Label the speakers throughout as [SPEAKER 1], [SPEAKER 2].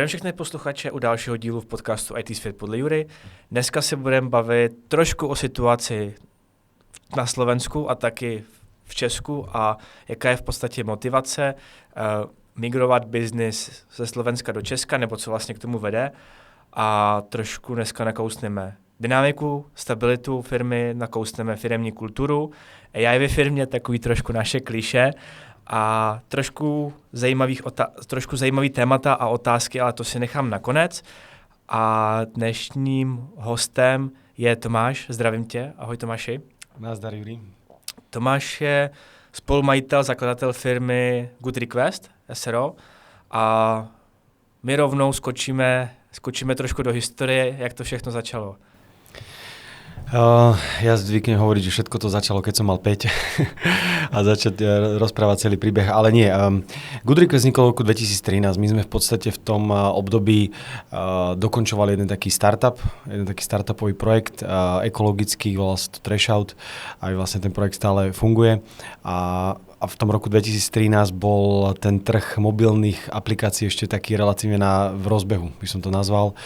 [SPEAKER 1] Zdravím všechny posluchače u dalšího dílu v podcastu IT Svět podle Jury. Dneska se budeme bavit trošku o situaci na Slovensku a taky v Česku a jaká je v podstatě motivace migrovat biznis ze Slovenska do Česka, nebo co vlastně k tomu vede. A trošku dneska nakousneme dynamiku, stabilitu firmy, nakousneme firemní kulturu. AI ve firmě takový trošku naše klišé a trošku zajímavý témata a otázky, ale to si nechám nakonec. A dnešním hostem je Tomáš. Zdravím tě. Ahoj Tomáši.
[SPEAKER 2] Nazdar, Juri.
[SPEAKER 1] Tomáš je spolumajitel, zakladatel firmy Good Request, SRO. A my rovnou skočíme trošku do historie, jak to všechno začalo.
[SPEAKER 2] Ja zvyknem hovoriť, že všetko to začalo, keď som mal 5 a začať rozprávať celý príbeh, ale nie. Good Request vznikol v roku 2013. My sme v podstate v tom období dokončovali jeden taký startupový projekt ekologický, volal sa to Threshout, aj vlastne ten projekt stále funguje a v tom roku 2013 bol ten trh mobilných aplikácií ešte taký relatívne v rozbehu, by som to nazval.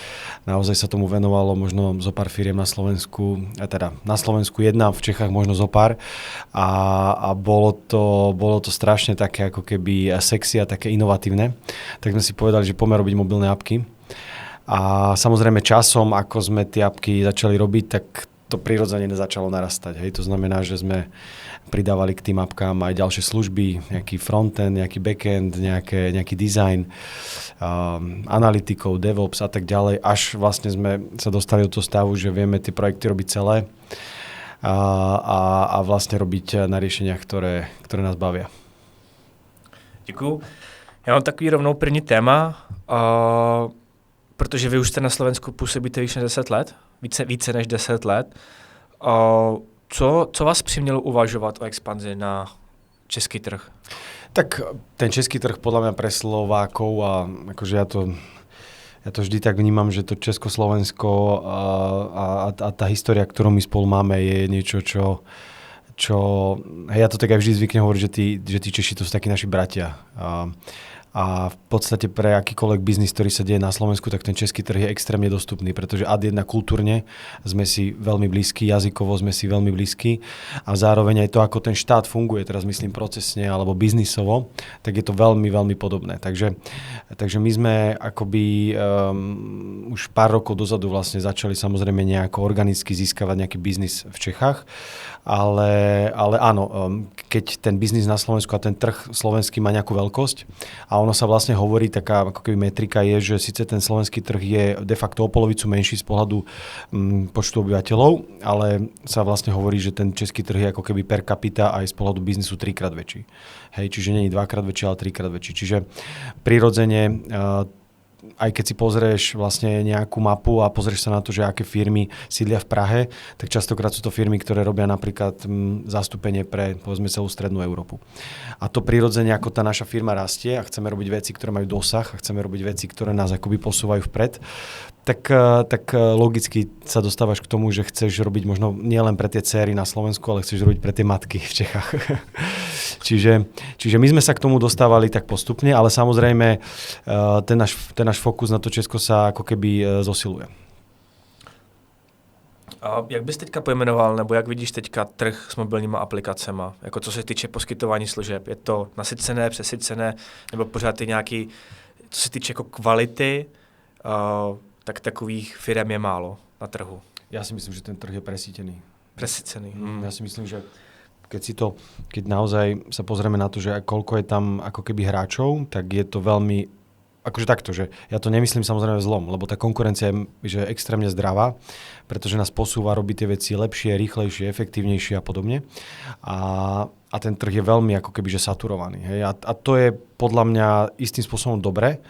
[SPEAKER 2] Naozaj sa tomu venovalo možno zo pár firiem na Slovensku, teda na Slovensku jedna, v Čechách možno zo pár. A bolo to strašne také ako keby sexy a také inovatívne. Tak sme si povedali, že poďme robiť mobilné apky. A samozrejme časom, ako sme tie apky začali robiť, tak to prirodzene začalo narastať. Hej. To znamená, že sme pridávali k tým apkám aj ďalšie služby, nejaký frontend, nejaký backend, nejaký design, analytikov, DevOps a tak ďalej, až vlastne sme sa dostali do toho stavu, že vieme tie projekty robiť celé a vlastne robiť na riešeniach, ktoré nás bavia.
[SPEAKER 1] Děkuju. Já mám takový rovnou první téma, protože vy už jste na Slovensku působíte víc než 10 let, více než 10 let. Co vás přimělo uvažovat o expanzi na český trh?
[SPEAKER 2] Tak ten český trh podľa mňa pre Slovákov a akože ja to vždy tak vnímam, že to Československo a tá história, ktorú my spolu máme, je niečo, čo ja to tak aj vždy zvyknem hovoriť, že tí Češi to sú takí naši bratia. A v podstate pre akýkoľvek biznis, ktorý sa deje na Slovensku, tak ten český trh je extrémne dostupný, pretože ad jedna kultúrne sme si veľmi blízki, jazykovo sme si veľmi blízki a zároveň aj to, ako ten štát funguje, teraz myslím procesne alebo biznisovo, tak je to veľmi, veľmi podobné. Takže my sme akoby už pár rokov dozadu vlastne začali samozrejme nejako organicky získavať nejaký biznis v Čechách, ale áno, keď ten biznis na Slovensku a ten trh slovenský má nejakú veľkosť a ono sa vlastne hovorí, taká ako keby metrika je, že síce ten slovenský trh je de facto o polovicu menší z pohľadu počtu obyvateľov, ale sa vlastne hovorí, že ten český trh je ako keby per capita aj z pohľadu biznisu 3-krát väčší. Hej, čiže nie je 2-krát väčší, ale 3-krát väčší. Čiže prirodzene aj keď si pozrieš vlastne nejakú mapu a pozrieš sa na to, že aké firmy sídlia v Prahe, tak častokrát sú to firmy, ktoré robia napríklad zastúpenie pre, povedzme, celú strednú Európu. A to prirodzene, ako tá naša firma rastie a chceme robiť veci, ktoré majú dosah a chceme robiť veci, ktoré nás akoby posúvajú vpred, tak logicky sa dostávaš k tomu, že chceš robiť možno nielen pre tie céry na Slovensku, ale chceš robiť pre tie matky v Čechách. Čiže my sme sa k tomu dostávali tak postupne, ale samozrejme ten náš fokus na to Česko sa ako keby zosiluje.
[SPEAKER 1] A jak bys teďka pojmenoval, nebo jak vidíš teďka trh s mobilníma aplikacemi? Jako co se týče poskytování služeb, je to nasycené, přesycené, nebo pořád je nějaký, co se týče jako kvality, tak takových firem je málo na trhu.
[SPEAKER 2] Ja si myslím, že ten trh je presítený.
[SPEAKER 1] Presítený.
[SPEAKER 2] Ja si myslím, že keď naozaj sa pozrieme na to, že koľko je tam ako keby hráčov, tak je to veľmi, akože takto, že ja to nemyslím samozrejme zlom, lebo tá konkurencia je že extrémne zdravá, pretože nás posúva robiť tie veci lepšie, rýchlejšie, efektívnejšie a podobne. A ten trh je veľmi ako keby že saturovaný. Hej? A to je podľa mňa istým spôsobom dobré,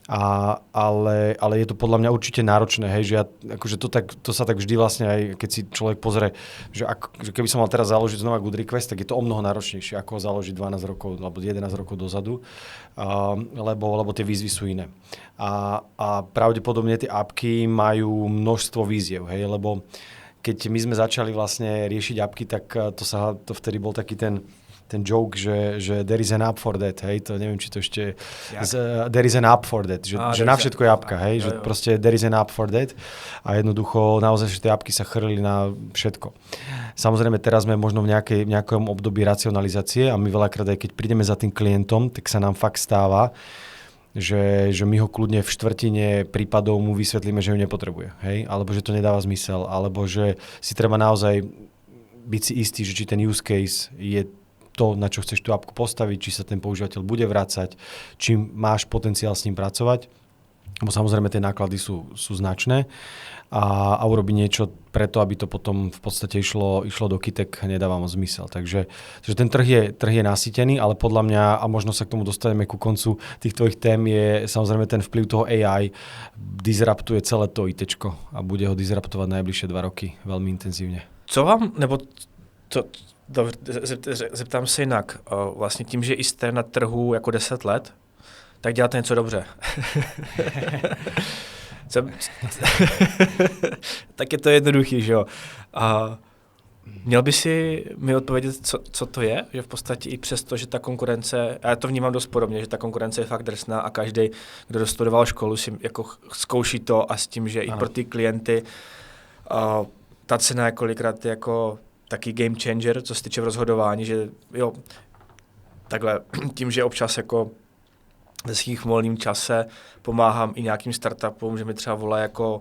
[SPEAKER 2] ale je to podľa mňa určite náročné, hej, že akože to sa tak vždy vlastne aj, keď si človek pozrie, že keby som mal teraz založiť znova Good Request, tak je to o mnoho náročnejšie, ako ho založiť 12 rokov alebo 11 rokov dozadu, lebo tie výzvy sú iné. A pravdepodobne tie appky majú množstvo výziev, hej, lebo keď my sme začali vlastne riešiť appky, tak to vtedy bol taký ten ten joke, že there is an app for that, hej, to neviem, či to ešte there is an app for that, že na všetko je apka, hej, že proste there is an app for that a jednoducho naozaj, že tie apky sa chrlili na všetko. Samozrejme, teraz sme možno v nejakom období racionalizácie a my veľakrát aj keď prídeme za tým klientom, tak sa nám fakt stáva, že my ho kľudne v štvrtine prípadov mu vysvetlíme, že ju nepotrebuje, hej, alebo že to nedáva zmysel, alebo že si treba naozaj byť si istý, že či ten use case je to, na čo chceš tú apku postaviť, či sa ten používateľ bude vracať, či máš potenciál s ním pracovať, lebo samozrejme tie náklady sú značné a urobiť niečo preto, aby to potom v podstate išlo do kytek, nedáva moc zmysel. Takže ten trh je nasýtený, ale podľa mňa, a možno sa k tomu dostaneme ku koncu tých tvojich tém, je samozrejme ten vplyv toho AI disruptuje celé to ITčko a bude ho disruptovať najbližšie 2 roky veľmi intenzívne.
[SPEAKER 1] Co vám, nebo zeptám se jinak. Vlastně tím, že jste na trhu jako 10 let, tak děláte něco dobře. Tak je to jednoduchý, že jo. A měl by si mi odpovědět, co to je? Že v podstatě i přesto, že ta konkurence, a já to vnímám dost podobně, že ta konkurence je fakt drsná a každý, kdo dostudoval školu, si jako zkouší to a s tím, že i pro ty klienty ta cena je kolikrát jako taky game changer, co se týče v rozhodování, že jo, takhle tím, že občas jako ve svých volným čase pomáhám i nějakým startupům, že mi třeba volají jako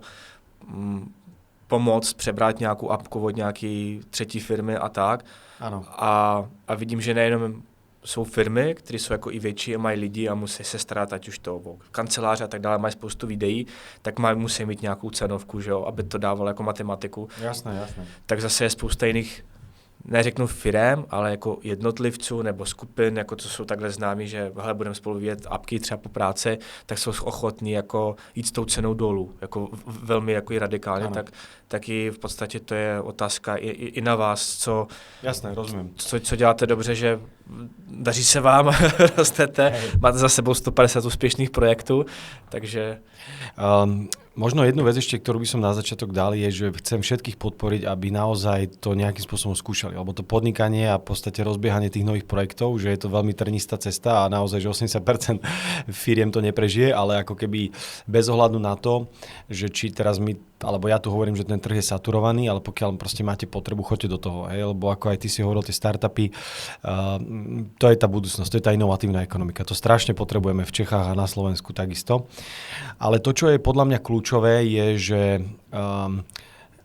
[SPEAKER 1] pomoct přebrat nějakou appku od nějaký třetí firmy a tak.
[SPEAKER 2] Ano.
[SPEAKER 1] A vidím, že nejenom jsou firmy, které jsou jako i větší a mají lidi a musí se starat, ať už to kanceláře a tak dále, mají spoustu videí, tak musí mít nějakou cenovku, že jo, aby to dávalo jako matematiku.
[SPEAKER 2] Jasné.
[SPEAKER 1] Tak zase je spousta jiných, neřeknu firem, ale jako jednotlivců nebo skupin, jako co jsou takhle známí, že hele, budeme spolu vyvíjet apky třeba po práci, tak jsou ochotní jako jít s tou cenou dolů, jako velmi jako i radikálně, tak i v podstatě to je otázka i na vás, co,
[SPEAKER 2] jasné, rozumím.
[SPEAKER 1] Co děláte dobře, že daří se vám, rostete, máte za sebou 150 úspěšných projektů, takže...
[SPEAKER 2] Možno jednu vec ešte, ktorú by som na začiatok dal, je, že chcem všetkých podporiť, aby naozaj to nejakým spôsobom skúšali. Lebo to podnikanie a v podstate rozbiehanie tých nových projektov, že je to veľmi trnistá cesta a naozaj, že 80% firiem to neprežije, ale ako keby bez ohľadu na to, že či teraz my, alebo ja tu hovorím, že ten trh je saturovaný, ale pokiaľ proste máte potrebu, choďte do toho. Hej? Lebo ako aj ty si hovoril, tie startupy, to je tá budúcnosť, to je tá inovatívna ekonomika. To strašne potrebujeme v Čechách a na Slovensku takisto. Ale to, čo je podľa mňa kľúčové, je, že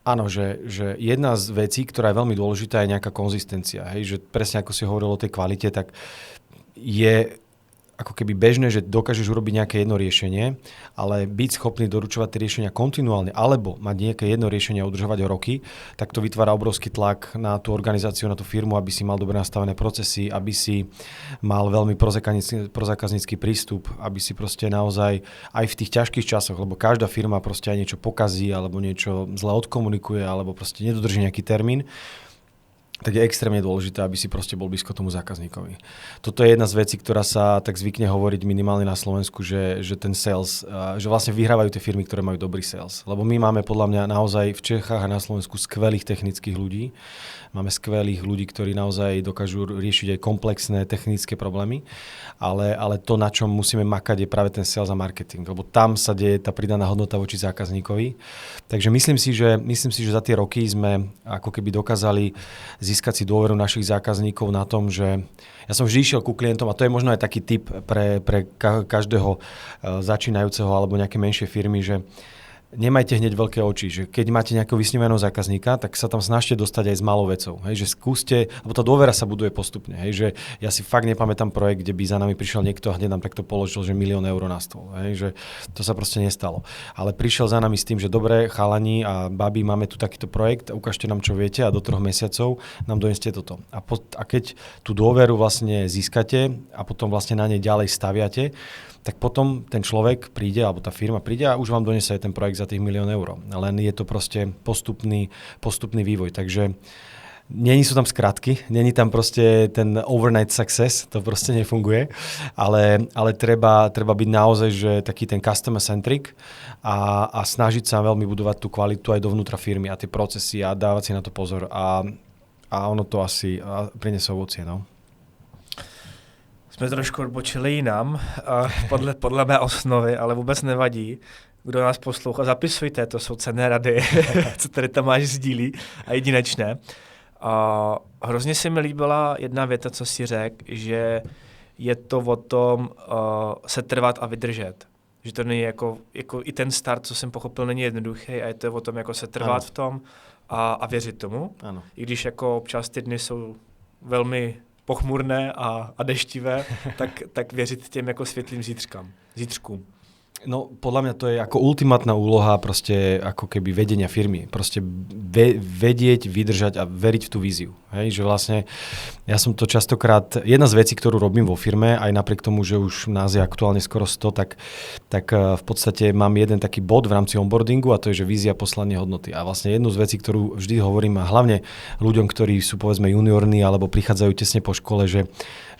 [SPEAKER 2] áno, že jedna z vecí, ktorá je veľmi dôležitá, je nejaká konzistencia. Hej? Že presne ako si hovoril o tej kvalite, tak je ako keby bežné, že dokážeš urobiť nejaké jedno riešenie, ale byť schopný doručovať tie riešenia kontinuálne, alebo mať nejaké jedno riešenie a udržovať ho roky, tak to vytvára obrovský tlak na tú organizáciu, na tú firmu, aby si mal dobre nastavené procesy, aby si mal veľmi prozákaznícky prístup, aby si proste naozaj aj v tých ťažkých časoch, lebo každá firma proste aj niečo pokazí, alebo niečo zle odkomunikuje, alebo proste nedodrží nejaký termín, tak je extrémne dôležité, aby si proste bol blízko tomu zákazníkovi. Toto je jedna z vecí, ktorá sa tak zvykne hovoriť minimálne na Slovensku, že ten sales, že vlastne vyhrávajú tie firmy, ktoré majú dobrý sales. Lebo my máme podľa mňa naozaj v Čechách a na Slovensku skvelých technických ľudí. Máme skvelých ľudí, ktorí naozaj dokážu riešiť aj komplexné technické problémy, ale to, na čom musíme makať, je práve ten sales a marketing, lebo tam sa deje tá pridaná hodnota voči zákazníkovi. Takže myslím si, že za tie roky sme ako keby dokázali získať si dôveru našich zákazníkov na tom, že ja som vždy išiel ku klientom a to je možno aj taký tip pre každého začínajúceho alebo nejaké menšie firmy, že nemajte hneď veľké oči, že keď máte nejakého vysnívaného zákazníka, tak sa tam snažte dostať aj s malou vecou, hej, že skúste, lebo tá dôvera sa buduje postupne, hej, že ja si fakt nepamätám projekt, kde by za nami prišiel niekto a hneď nám takto položil, že 1 000 000 eur na stôl, hej, že to sa proste nestalo. Ale prišiel za nami s tým, že dobre, chalani a babi, máme tu takýto projekt, ukážte nám, čo viete a do 3 mesiacov nám doneste toto. A keď tú dôveru vlastne získate a potom vlastne na nej ďalej staviate, tak potom ten človek príde, alebo tá firma príde a už vám donese ten projekt za tých 1 000 000 eur. Len je to proste postupný vývoj. Takže není sú tam skratky, není tam proste ten overnight success, to proste nefunguje, ale treba byť naozaj, že taký ten customer centric a snažiť sa veľmi budovať tú kvalitu aj dovnútra firmy a tie procesy a dávať si na to pozor a ono to asi prinesie ovocie, no.
[SPEAKER 1] jsme trošku odbočili jinam, podle mé osnovy, ale vůbec nevadí. Kdo nás poslouchá, zapisujte, to jsou cenné rady, co tady Tomáš sdílí a jedinečné. Hrozně se mi líbila jedna věta, co si řekl, že je to o tom se trvat a vydržet. Že to není jako i ten start, co jsem pochopil, není jednoduchý a je to o tom jako se trvat v tom a věřit tomu.
[SPEAKER 2] Ano.
[SPEAKER 1] I když jako občas ty dny jsou velmi pochmurné a deštivé, tak věřit těm jako světlým zítřkům.
[SPEAKER 2] No, podľa mňa to je ako ultimátna úloha proste ako keby vedenia firmy. Proste vedieť, vydržať a veriť v tú víziu. Hej, že vlastne ja som to častokrát, jedna z vecí, ktorú robím vo firme, aj napriek tomu, že už nás je aktuálne skoro 100, tak v podstate mám jeden taký bod v rámci onboardingu a to je, že vízia, poslanie, hodnoty. A vlastne jednu z vecí, ktorú vždy hovorím a hlavne ľuďom, ktorí sú povedzme juniorní alebo prichádzajú tesne po škole, že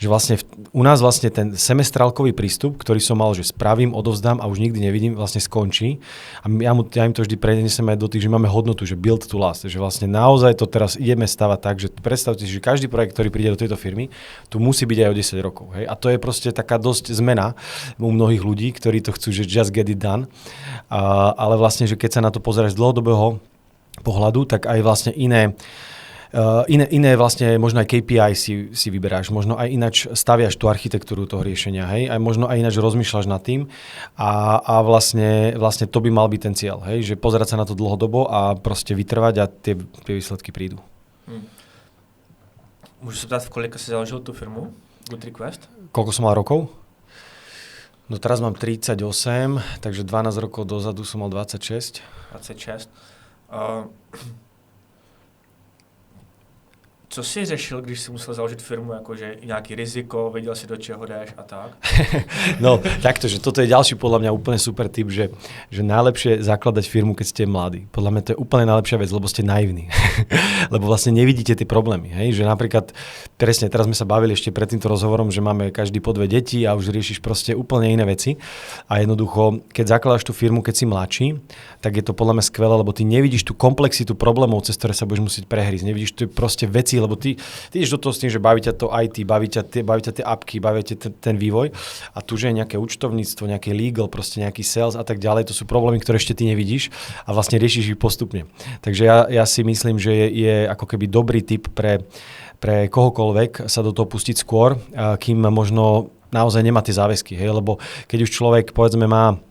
[SPEAKER 2] vlastne u nás vlastne ten semestrálkový prístup, ktorý som mal, že spravím, odovzdám a už nikdy nevidím, vlastne skončí. A ja im to vždy prenesem aj do tých, že máme hodnotu, že build to last, že vlastne naozaj to teraz ideme stavať tak, že predstavte si, že každý projekt, ktorý príde do tejto firmy, tu musí byť aj o 10 rokov. Hej? A to je proste taká dosť zmena u mnohých ľudí, ktorí to chcú, že just get it done. Ale vlastne, že keď sa na to pozeráš z dlhodobého pohľadu, tak aj vlastne iné vlastne možno aj KPI si vyberáš, možno aj ináč staviaš tú architektúru toho riešenia, hej, aj možno aj ináč rozmýšľaš nad tým a vlastne to by mal byť ten cieľ, hej, že pozerať sa na to dlhodobo a proste vytrvať a tie výsledky prídu.
[SPEAKER 1] Môžu sa ptať, v kolika si založil tú firmu Good Request?
[SPEAKER 2] Koľko som mal rokov? No teraz mám 38, takže 12 rokov dozadu som mal 26.
[SPEAKER 1] 26. Co jsi řešil, když si musel založit firmu, jakože nějaký riziko, vedel si, do čeho jdeš a tak?
[SPEAKER 2] No, takto, že toto je ďalší podľa mňa úplne super tip, že najlepšie zakladať firmu, keď ste mladí. Podľa mňa to je úplne najlepšia vec, lebo ste naivní. Lebo vlastne nevidíte tie problémy. Hej? Že napríklad, presne, teraz sme sa bavili ešte pred týmto rozhovorom, že máme každý po 2 deti a už riešiš proste úplne iné veci. A jednoducho, keď zakladáš tú firmu, keď si mladší, tak je to podľa mňa skvelé, lebo ty nevidíš tú komplexitu problémov, cez ktoré sa budeš musieť prehrísť. Nevidíš tu proste veci, lebo ty ideš do toho s tým, že baví ťa to IT, baví ťa tie appky, baví ťa ten vývoj a tu, že je nejaké účtovníctvo, nejaké legal, proste nejaký sales a tak ďalej, to sú problémy, ktoré ešte ty nevidíš a vlastne riešiš ich postupne. Takže ja si myslím, že je ako keby dobrý tip pre kohokoľvek sa do toho pustiť skôr, kým možno naozaj nemá tie záväzky, hej? Lebo keď už človek povedzme má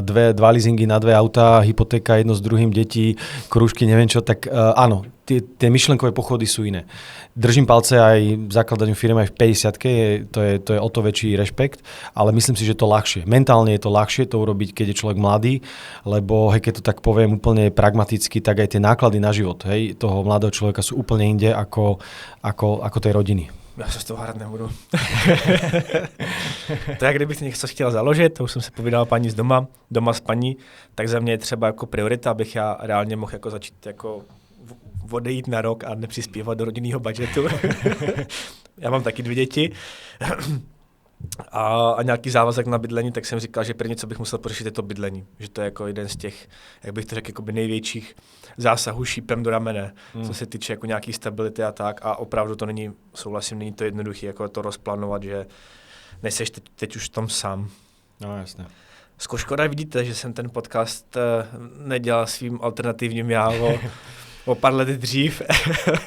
[SPEAKER 2] dva leasingy na 2 autá, hypotéka jedno s druhým, deti, krúžky, neviem čo, tak áno, tie myšlenkové pochody sú iné. Držím palce aj zakladaniu firmy aj v 50-ke, to je o to väčší rešpekt, ale myslím si, že to ľahšie. Mentálne je to ľahšie to urobiť, keď je človek mladý, lebo hej, keď to tak poviem úplne pragmaticky, tak aj tie náklady na život, hej, toho mladého človeka sú úplne inde ako tej rodiny.
[SPEAKER 1] Já se z toho hrát nebudu. To jak kdybych něco chtěl založit, to už jsem se povídal paní z doma s paní, tak za mě je třeba jako priorita, abych já reálně mohl jako začít jako odejít na rok a nepřispívat do rodinného budžetu. Já mám taky 2 děti a nějaký závazek na bydlení, tak jsem říkal, že první, co bych musel pořešit, je to bydlení. Že to je jako jeden z těch, jak bych to řekl, jakoby největších zásahů šípem do ramene, co se týče jako nějaký stability a tak. A opravdu to není, souhlasím, není to jednoduché, jako to rozplánovat, že nejseš teď už v tom sám.
[SPEAKER 2] No jasně.
[SPEAKER 1] Škoda vidíte, že jsem ten podcast nedělal svým alternativním já o pár let dřív,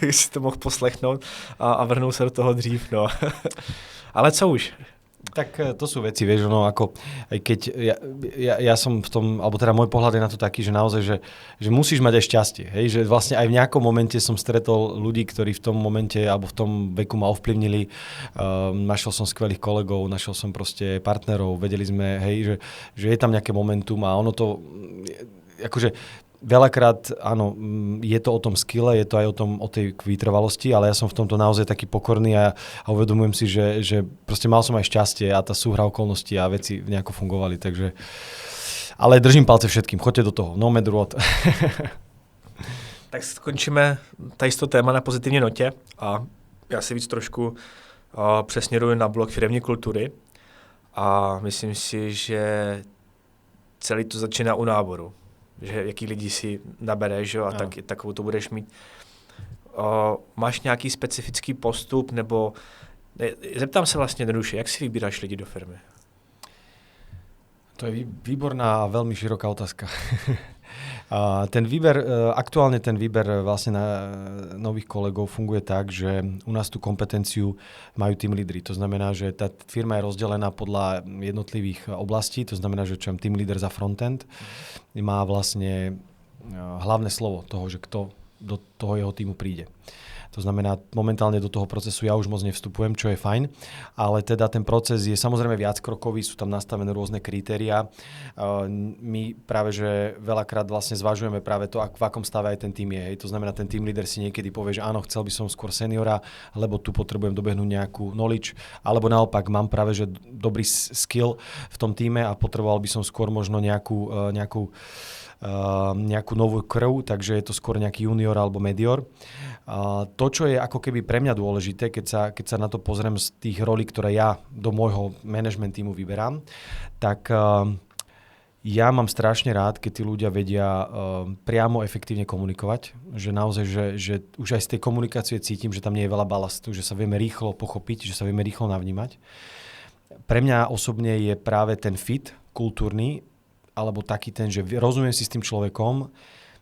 [SPEAKER 1] když si to mohl poslechnout a vrhnul se do toho dřív, no. Ale co už?
[SPEAKER 2] Tak to sú veci, vieš, no ako, aj keď ja som v tom, alebo teda môj pohľad je na to taký, že naozaj, že musíš mať aj šťastie, hej, že vlastne aj v nejakom momente som stretol ľudí, ktorí v tom momente, alebo v tom veku ma ovplyvnili, našiel som skvelých kolegov, našiel som proste partnerov, vedeli sme, hej, že je tam nejaké momentum a ono to, akože, veľakrát, áno, je to o tom skille, je to aj o tej vytrvalosti, ale ja som v tomto naozaj taký pokorný a uvedomujem si, že proste mal som aj šťastie a tá súhra okolností a veci nejako fungovali, takže... Ale držím palce všetkým, choďte do toho, no matter what.
[SPEAKER 1] Tak skončíme tady to téma na pozitivní notě a já si víc trošku přesměruji na blok firemní kultury a myslím si, že celý to začíná u náboru. Že jaký lidi si nabereš, jo, a takovou to budeš mít. Máš nějaký specifický postup, nebo Zeptám se vlastně jednoduše, jak si vybíráš lidi do firmy?
[SPEAKER 2] To je výborná a veľmi široká otázka. Aktuálne ten výber vlastne na nových kolegov funguje tak, že u nás tú kompetenciu majú team lídri. To znamená, že tá firma je rozdelená podľa jednotlivých oblastí. To znamená, že team líder za frontend má vlastne hlavné slovo toho, že kto do toho jeho týmu príde. To znamená, momentálne do toho procesu ja už moc nevstupujem, čo je fajn, ale teda ten proces je samozrejme viackrokový, sú tam nastavené rôzne kritériá. My práve, že veľakrát vlastne zvažujeme práve to, v akom stave aj ten tým je. Hej. To znamená, ten team leader si niekedy povie, že áno, chcel by som skôr seniora, lebo tu potrebujem dobehnúť nejakú knowledge, alebo naopak mám práve, že dobrý skill v tom týme a potreboval by som skôr možno nejakú novú krv, takže je to skôr nejaký junior alebo medior. To, čo je ako keby pre mňa dôležité, keď sa na to pozriem z tých rolí, ktoré ja do môjho management týmu vyberám, tak ja mám strašne rád, keď tí ľudia vedia priamo efektívne komunikovať, že naozaj, že už aj z tej komunikácie cítim, že tam nie je veľa balastu, že sa vieme rýchlo pochopiť, že sa vieme rýchlo navnímať. Pre mňa osobne je práve ten fit kultúrny, alebo taký ten, že rozumiem si s tým človekom,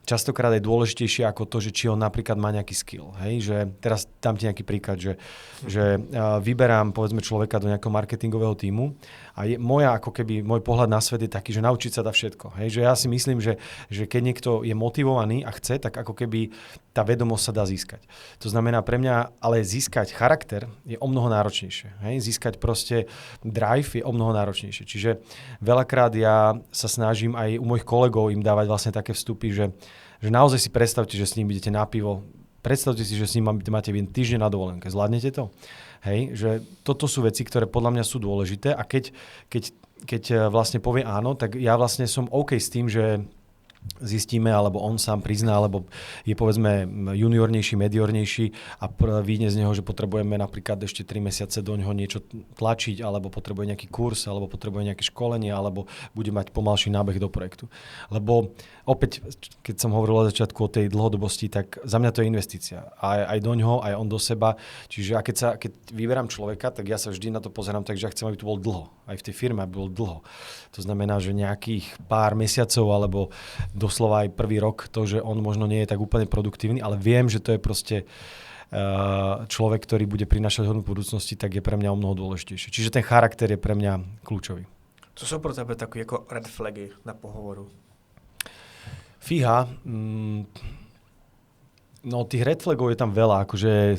[SPEAKER 2] častokrát je dôležitejšie ako to, že či on napríklad má nejaký skill. Hej? Že teraz dám ti nejaký príklad, že vyberám povedzme človeka do nejakého marketingového tímu a môj pohľad na svet je taký, že naučiť sa dá všetko. Hej? Že ja si myslím, že keď niekto je motivovaný a chce, tak ako keby tá vedomosť sa dá získať. To znamená pre mňa, ale získať charakter je omnoho náročnejšie. Hej? Získať proste drive je omnoho náročnejšie. Čiže veľakrát ja sa snažím aj u mojich kolegov im dávať vlastne také vstupy, že naozaj si predstavte, že s ním idete na pivo. Predstavte si, že s ním máte týždeň na dovolenke. Zvládnete to? Hej, že toto sú veci, ktoré podľa mňa sú dôležité a keď vlastne povie áno, tak ja vlastne som OK s tým, že zistíme, alebo on sám prizná, alebo je povedzme juniornejší, mediornejší a vyjde z neho, že potrebujeme napríklad ešte 3 mesiace do neho niečo tlačiť, alebo potrebuje nejaký kurz, alebo potrebuje nejaké školenie, alebo bude mať pomalší nábeh do projektu. Lebo opäť, keď som hovoril na začiatku o tej dlhodobosti, tak za mňa to je investícia. Aj do ňoho, aj on do seba. Čiže keď vyberám človeka, tak ja sa vždy na to pozerám tak, že ja chcem, aby to bol dlho. Aj v tej firme, aby bol dlho. To znamená, že nejakých pár mesiacov, alebo doslova aj prvý rok, to, že on možno nie je tak úplne produktívny, ale viem, že to je proste človek, ktorý bude prinášať hodnotu budúcnosti, tak je pre mňa o mnoho dôležitejšie. Čiže ten charakter je pre mňa kľúčový.
[SPEAKER 1] Co sú pro tebe takové ako red flagy na pohovoru?
[SPEAKER 2] Fíha, no tých red flagov je tam veľa, akože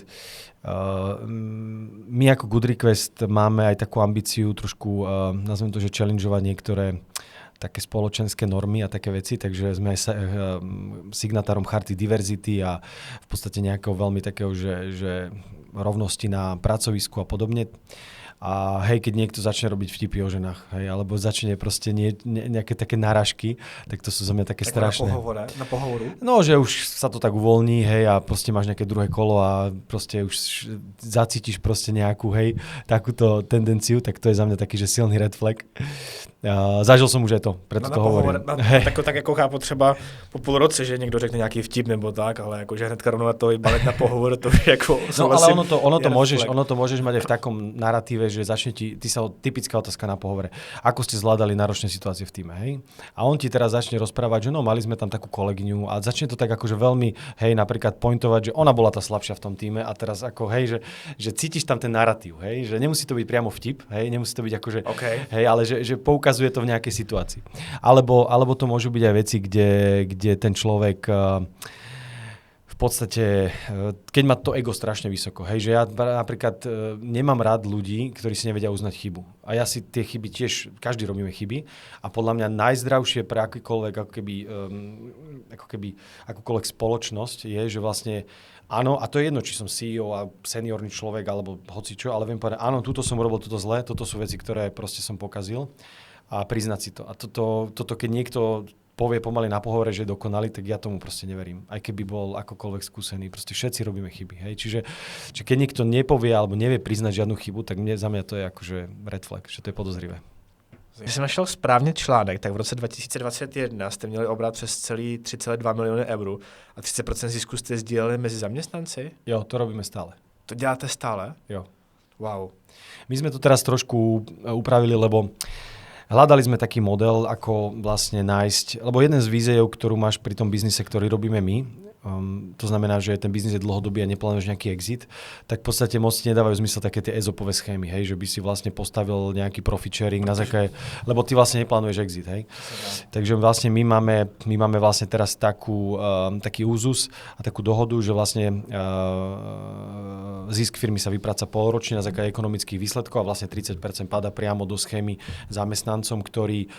[SPEAKER 2] my ako Good Request máme aj takú ambíciu trošku, nazvem to, že challengeovať niektoré také spoločenské normy a také veci, takže sme aj signatárom charty diverzity a v podstate nejakého veľmi takého, že rovnosti na pracovisku a podobne. A hej, keď niekto začne robiť vtipy o ženách, hej, alebo začne proste nejaké také náražky, tak to sú za mňa také strašné.
[SPEAKER 1] Na pohovoru?
[SPEAKER 2] No, že už sa to tak uvoľní, hej, a proste máš nejaké druhé kolo a proste už zacítiš proste nejakú, hej, takúto tendenciu, tak to je za mňa taký, že silný red flag. Zažil som už aj to, preto to hovorím.
[SPEAKER 1] Tak jako chápu třeba po půl roce, že někdo řekne nějaký vtip nebo tak, ale jakože hnedka rovnou to vybalit na pohovor, to je jako...
[SPEAKER 2] No ale ono to môžeš mať aj v takom naratíve, že začne typická otázka na pohovore. Ako ste zvládali náročné situácie v týme, hej? A on ti teraz začne rozprávať, že no, mali sme tam takú kolegyňu a začne to tak akože veľmi, hej, napríklad pointovať, že ona bola tá slabšia v tom týme a teraz ako, hej, že cítiš tam ten naratív, hej, že nemusí to byť priamo vtip, hej, nemusí to byť akože, hej, ale že poukazuje to v nejakej situácii. Alebo to môžu byť aj veci, kde ten človek v podstate, keď má to ego strašne vysoko, hej, že ja napríklad nemám rád ľudí, ktorí si nevedia uznať chybu. A ja si tie chyby tiež, každý robíme chyby a podľa mňa najzdravšie pre akúkoľvek spoločnosť je, že vlastne áno, a to je jedno, či som CEO a seniorný človek alebo hocičo, ale viem povedať, áno, túto som robil, toto zle, toto sú veci, ktoré proste som pokazil a priznať si to. A toto keď niekto povie pomaly na pohovore, že je dokonalý, tak ja tomu proste neverím. Aj keby bol akokoľvek skúsený. Proste všetci robíme chyby. Hej? Čiže keď niekto nepovie alebo nevie priznať žiadnu chybu, tak za mňa to je akože red flag, že to je podozrivé.
[SPEAKER 1] Když jsem našel správně článek, tak v roce 2021 jste měli obrat přes celý 3,2 miliony eur a 30% zisku jste sdíleli mezi zaměstnanci?
[SPEAKER 2] Jo, to robíme stále.
[SPEAKER 1] To děláte stále?
[SPEAKER 2] Jo.
[SPEAKER 1] Wow.
[SPEAKER 2] My sme to teraz trošku upravili, lebo hľadali sme taký model, ako vlastne nájsť, lebo jeden z víziev, ktorú máš pri tom biznise, ktorý robíme my, to znamená, že ten biznis je dlhodobý a neplánuješ nejaký exit, tak v podstate moc nedávajú zmysel také tie ESOPové schémy, hej, že by si vlastne postavil nejaký profit sharing na základe, lebo ty vlastne neplánuješ exit, hej. Takže vlastne my máme vlastne teraz taký úzus a takú dohodu, že vlastne zisk firmy sa vypráca polročne na základe ekonomických výsledkov a vlastne 30% padá priamo do schémy zamestnancom, ktorý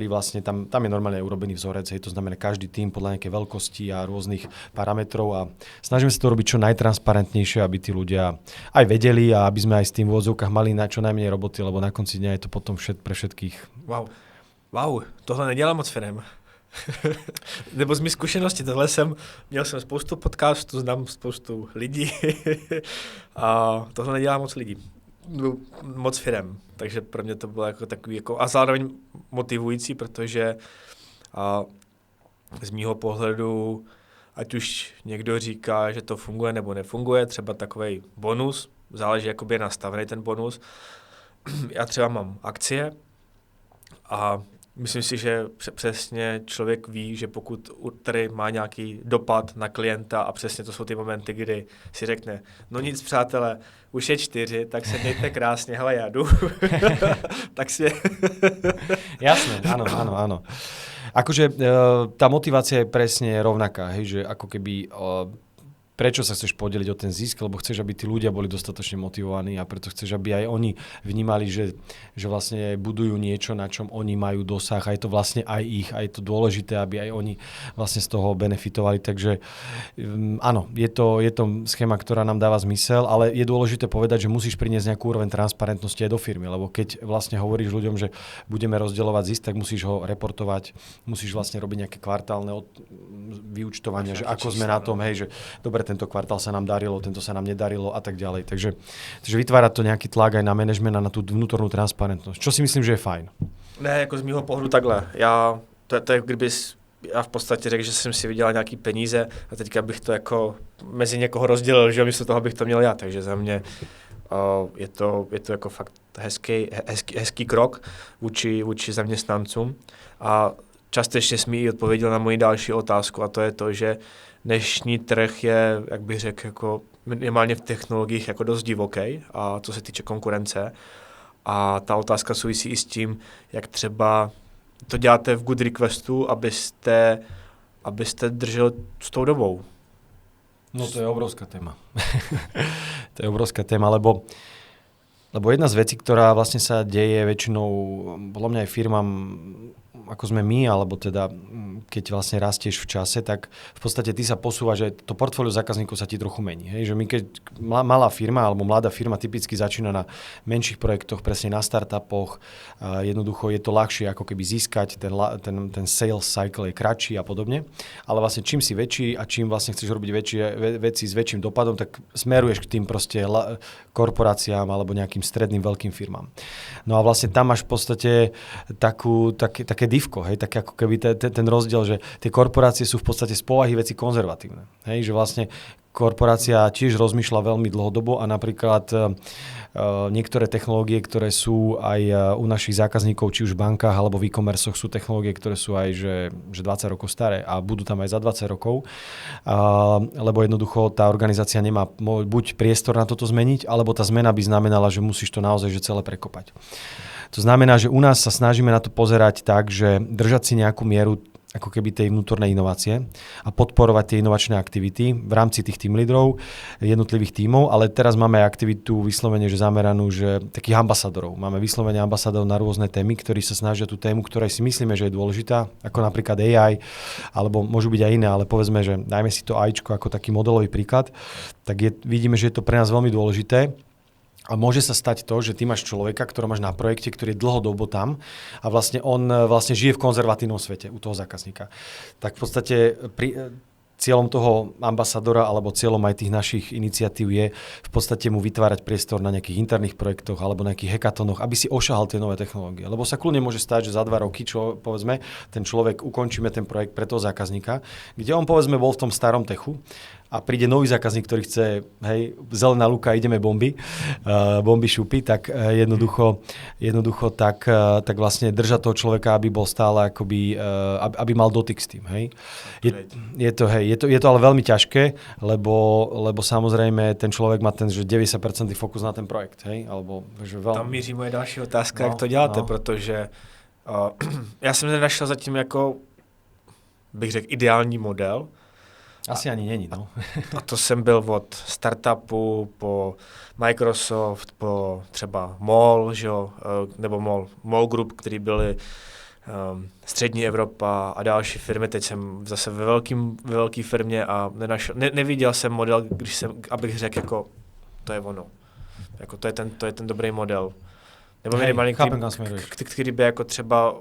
[SPEAKER 2] vlastne tam je normálne urobený vzorec, hej, to znamená každý tým podľa nejakej veľkosti a rôznych parametrov a snažíme sa to robiť čo najtransparentnejšie, aby tí ľudia aj vedeli a aby sme aj s tým v úvodzovkách mali na čo najmenej roboty, lebo na konci dňa je to potom pre všetkých.
[SPEAKER 1] Wow, tohle nedělá moc firem. Nebo z mých zkušeností, měl jsem spoustu podcastů, znám spoustu lidí a tohle nedělá moc lidí. Moc firem, takže pro mě to bylo jako takový a zároveň motivující, protože z mýho pohledu, ať už někdo říká, že to funguje nebo nefunguje, třeba takovej bonus, záleží jakoby nastavený ten bonus. Já třeba mám akcie a myslím si, že přesně člověk ví, že pokud tady má nějaký dopad na klienta a přesně to jsou ty momenty, kdy si řekne, no nic přátelé, už je 4, tak se mějte krásně, hele já jdu. Tak si...
[SPEAKER 2] Jasné, áno. Akože tá motivácia je presne rovnaká, hej, že ako keby prečo sa chceš podeliť o ten zisk, lebo chceš, aby tí ľudia boli dostatočne motivovaní a preto chceš, aby aj oni vnímali, že vlastne budujú niečo, na čom oni majú dosah a je to vlastne aj ich a je to dôležité, aby aj oni vlastne z toho benefitovali. Takže áno, je to schéma, ktorá nám dáva zmysel, ale je dôležité povedať, že musíš priniesť nejakú úroveň transparentnosti aj do firmy, lebo keď vlastne hovoríš ľuďom, že budeme rozdeľovať zisk, tak musíš ho reportovať, musíš vlastne robiť nejaké kvartálne vyúčtovanie, že ako sme na tom, hej, že dobre, tento kvartál sa nám darilo, tento sa nám nedarilo a tak ďalej. Takže vytvára to nejaký tlak aj na management a na tú vnútornú transparentnosť, čo si myslím, že je fajn.
[SPEAKER 1] Ne, jako z mýho pohledu takhle. To je kdybys já v podstatě řekl, že jsem si vydělal nějaký peníze a teďka bych to jako mezi někoho rozdělil, že místo toho bych to měl já. Takže za mě je to jako fakt hezký krok vůči zaměstnancům. A částečně jsi mi i odpověděl na moji další otázku a to je to, že dnešní trh je, jak bych řekl, jako minimálně v technologiích jako dost divoký, a co se týče konkurence. A ta otázka souvisí i s tím, jak třeba to děláte v Good Requestu, abyste držel s tou dobou.
[SPEAKER 2] No to je obrovská téma. To je obrovská téma, lebo jedna z vecí, ktorá vlastne sa deje väčšinou, podľa mňa aj firmám, ako sme my, alebo teda keď vlastne rastieš v čase, tak v podstate ty sa posúvaš, že to portfólio zákazníkov sa ti trochu mení. Hej? Že my keď malá firma alebo mladá firma typicky začína na menších projektoch, presne na startupoch, jednoducho je to ľahšie ako keby získať, ten sales cycle je kratší a podobne, ale vlastne čím si väčší a čím vlastne chceš robiť väčšie veci s väčším dopadom, tak smeruješ k tým proste korporáciám alebo nejakým stredným veľkým firmám. No a vlastne tam máš v podstate také divko, hej, také ako keby ten rozdiel, že tie korporácie sú v podstate z povahy veci konzervatívne. Hej, že vlastne korporácia tiež rozmýšľa veľmi dlhodobo a napríklad niektoré technológie, ktoré sú aj u našich zákazníkov, či už v bankách alebo v e-commerce, sú technológie, ktoré sú aj že 20 rokov staré a budú tam aj za 20 rokov, lebo jednoducho tá organizácia nemá buď priestor na toto zmeniť, alebo tá zmena by znamenala, že musíš to naozaj že celé prekopať. To znamená, že u nás sa snažíme na to pozerať tak, že držať si nejakú mieru ako keby tej vnútornej inovácie a podporovať tie inovačné aktivity v rámci tých team lídrov, jednotlivých tímov, ale teraz máme aj aktivitu vyslovene, že zameranú, že takých ambasadorov. Máme vyslovene ambasadorov na rôzne témy, ktorí sa snažia tú tému, ktorej si myslíme, že je dôležitá, ako napríklad AI, alebo môžu byť aj iné, ale povedzme, že dajme si to AIčko ako taký modelový príklad, tak vidíme, že je to pre nás veľmi dôležité. A môže sa stať to, že ty máš človeka, ktorého máš na projekte, ktorý je dlhodobo tam a vlastne on žije v konzervatívnom svete u toho zákazníka. Tak v podstate cieľom toho ambasadora alebo cieľom aj tých našich iniciatív je v podstate mu vytvárať priestor na nejakých interných projektoch alebo nejakých hackathonoch, aby si ošahal tie nové technológie. Lebo sa kľudne môže stať, že za 2 roky, čo povedzme, ten človek ukončíme ten projekt pre toho zákazníka, kde on povedzme bol v tom starom techu a príde nový zákazník, ktorý chce, hej, zelená luka, ideme bomby šupy, tak jednoducho tak vlastne držať toho človeka, aby bol stále akoby, aby mal dotyk s tým, hej. Je to ale veľmi ťažké, lebo samozrejme ten človek má ten, že 90% fokus na ten projekt, hej, alebo že veľmi...
[SPEAKER 1] Tam míří moje další otázka, jak to děláte, protože já jsem nenašel zatím jako, bych řekl, ideální model.
[SPEAKER 2] Asi ani není, no.
[SPEAKER 1] A to jsem byl od startupu po Microsoft, po třeba MOL, že jo, nebo MOL Group, který byly střední Evropa a další firmy. Teď jsem zase ve velké firmě a neviděl jsem model, abych řekl, jako to je ono. Jako to je ten dobrý model. Nebo minimálně, který by jako třeba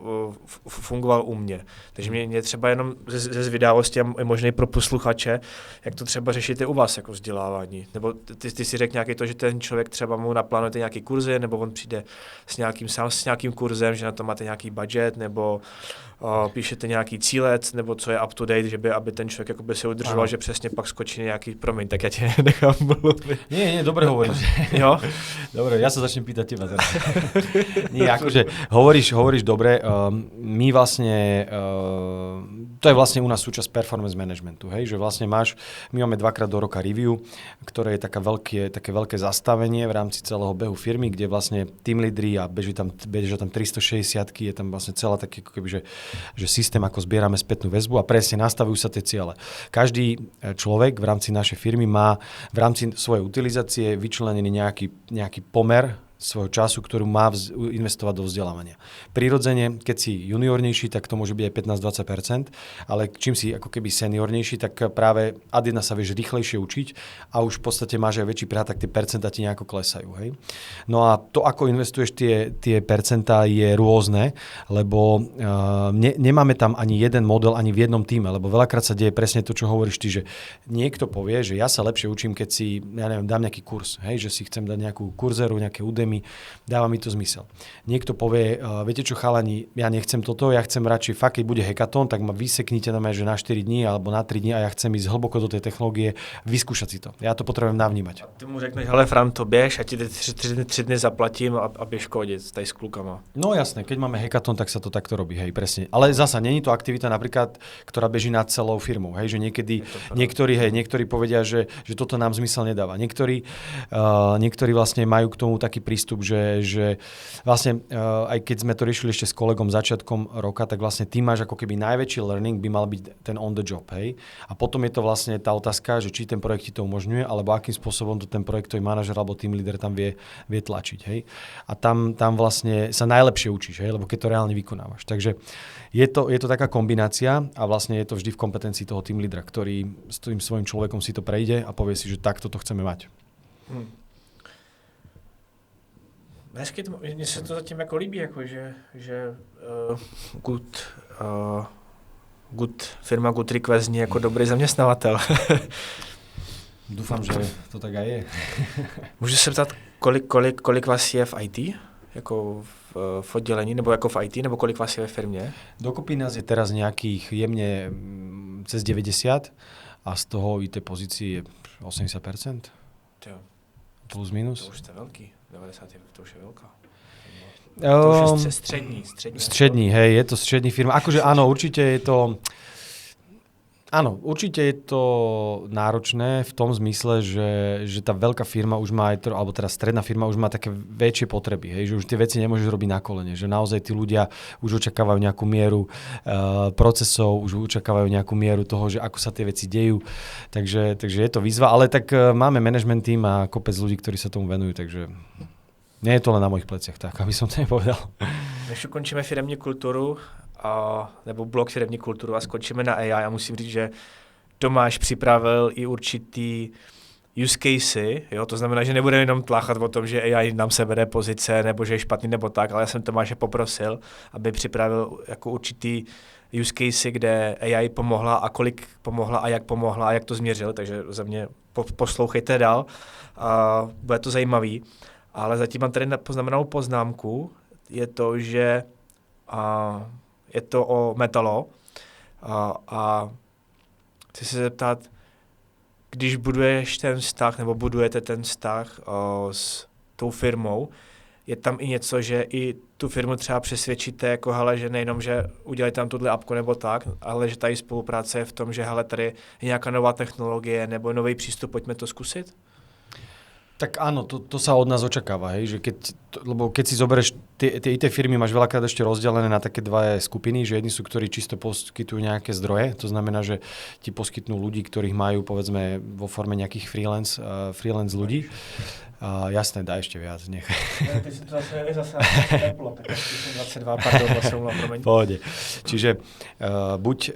[SPEAKER 1] fungoval u mě. Takže mě třeba jenom ze zvědavosti a možná pro posluchače, jak to třeba řešíte u vás jako vzdělávání. Nebo ty si řekl nějaký to, že ten člověk třeba mu naplánujete nějaký kurzy, nebo on přijde s nějakým kurzem, že na to máte nějaký budget, nebo píšete nějaký cílec, nebo co je up to date, že by, aby ten člověk jakoby se udržoval, že přesně pak skočí nějaký, promiň, tak já tě nechám mluvit.
[SPEAKER 2] Nie, dobre hovoríš.
[SPEAKER 1] Jo?
[SPEAKER 2] Dobre, ja sa začnem pýtať teba teraz. Nie, akože hovoríš dobre. My vlastne, to je vlastne u nás súčasť performance managementu, hej, že vlastne my máme 2-krát do roka review, ktoré je také veľké zastavenie v rámci celého behu firmy, kde vlastne team lídri a bežia tam 360-ky, je tam vlastne celá taký, ako keby, že systém, ako zbierame spätnú väzbu a presne nastavujú sa tie ciele. Každý človek v rámci našej firmy má v rámci svojej utilizácie vyčlenený nejaký pomer svojho času, ktorú má investovať do vzdelávania. Prirodzene, keď si juniornejší, tak to môže byť aj 15-20%, ale čím si ako keby seniornejší, tak práve ad jedna sa vieš rýchlejšie učiť a už v podstate máš aj väčší prehľad, tak tie percentá ti nejako klesajú. Hej? No a to, ako investuješ tie percentá, je rôzne, lebo nemáme tam ani jeden model, ani v jednom týme, lebo veľakrát sa deje presne to, čo hovoríš ty, že niekto povie, že ja sa lepšie učím, keď si, ja neviem, dám nejaký kurz, hej? Že si chcem dať nejakú kurzeru, nejaké Udemy, dáva mi to zmysel. Niekto povie, viete čo chalani, ja nechcem toto, ja chcem radšej fakt, keď bude hackathon, tak ma vyseknite na mňa, že na 4 dní alebo na 3 dní a ja chcem ísť hlboko do tej technológie, vyskúšať si to. Ja to potrebujem navnímať.
[SPEAKER 1] A ty mu řekneš, hele Franto, běž a ti 3 dny zaplatím a běž kodiť tady s klukama.
[SPEAKER 2] No jasné, keď máme hackathon, tak sa to takto robí, hej, presne. Ale zasa není to aktivita napríklad, ktorá beží nad celou firmou, hej, že niektorí povedia, že toto nám zmysel nedáva. Niektorí vlastne majú k tomu taký prístup, že vlastne aj keď sme to riešili ešte s kolegom začiatkom roka, tak vlastne ty máš ako keby najväčší learning by mal byť ten on the job, hej. A potom je to vlastne tá otázka, že či ten projekt ti to umožňuje, alebo akým spôsobom to ten projektový manažer alebo team leader tam vie tlačiť, hej. A tam vlastne sa najlepšie učíš, hej, lebo keď to reálne vykonávaš. Takže je to taká kombinácia a vlastne je to vždy v kompetencii toho team leadera, ktorý s tým svojím človekom si to prejde a povie si, že takto to chceme mať.
[SPEAKER 1] Hezky mně se to zatím jako líbí, jako že good firma, good request zní jako dobrý zaměstnavatel.
[SPEAKER 2] Dúfam, že to tak aj je.
[SPEAKER 1] Můžu se ptát, kolik vás je v IT? Jako v oddělení, nebo jako v IT, nebo kolik vás je ve firmě?
[SPEAKER 2] Dokopy nás je teraz nejakých jemne cez 90 a z toho IT pozícií je 80%.
[SPEAKER 1] Jo.
[SPEAKER 2] Plus minus.
[SPEAKER 1] To už je velký. 90, to už je veľká. To už je
[SPEAKER 2] střední, hej, je to střední firma. Akože áno, určite je to náročné v tom zmysle, že tá veľká firma už má aj, alebo teda stredná firma už má také väčšie potreby, hej, že už tie veci nemôžeš robiť na kolene, že naozaj tí ľudia už očakávajú nejakú mieru procesov, už očakávajú nejakú mieru toho, že ako sa tie veci dejú, takže je to výzva, ale tak máme management team a kopec ľudí, ktorí sa tomu venujú, takže nie je to len na mojich pleciach, tak aby som to nepovedal.
[SPEAKER 1] Než ukončíme firemní kulturu, nebo blok firemní kulturu a skočíme na AI, a musím říct, že Tomáš připravil i určitý use casey, jo, to znamená, že nebudeme jenom tláchat o tom, že AI nám sebere pozice, nebo že je špatný, nebo tak, ale já jsem Tomáše poprosil, aby připravil jako určitý use casey, kde AI pomohla a kolik pomohla a jak to změřil, takže za mě poslouchejte dál, a bude to zajímavý, ale zatím mám tady poznamenanou poznámku, je to, že je to o Metalo a chci se zeptat, když buduješ ten vztah, nebo budujete ten vztah s tou firmou, je tam i něco, že i tu firmu třeba přesvědčíte, jako hele, že nejenom, že udělají tam tuhle apku nebo tak, ale že tady spolupráce je v tom, že hele, tady je nějaká nová technologie nebo nový přístup, pojďme to zkusit?
[SPEAKER 2] Tak áno, to sa od nás očakáva, hej, že lebo keď si zoberieš, tie IT firmy máš veľakrát ešte rozdelené na také dva skupiny, že jedni sú, ktorí čisto poskytujú nejaké zdroje, to znamená, že ti poskytnú ľudí, ktorých majú, povedzme, vo forme nejakých freelance ľudí. Jasné, daj ešte viac, nechaj.
[SPEAKER 1] Ty si to zase Apple, 22, pardon,
[SPEAKER 2] Pohode. Čiže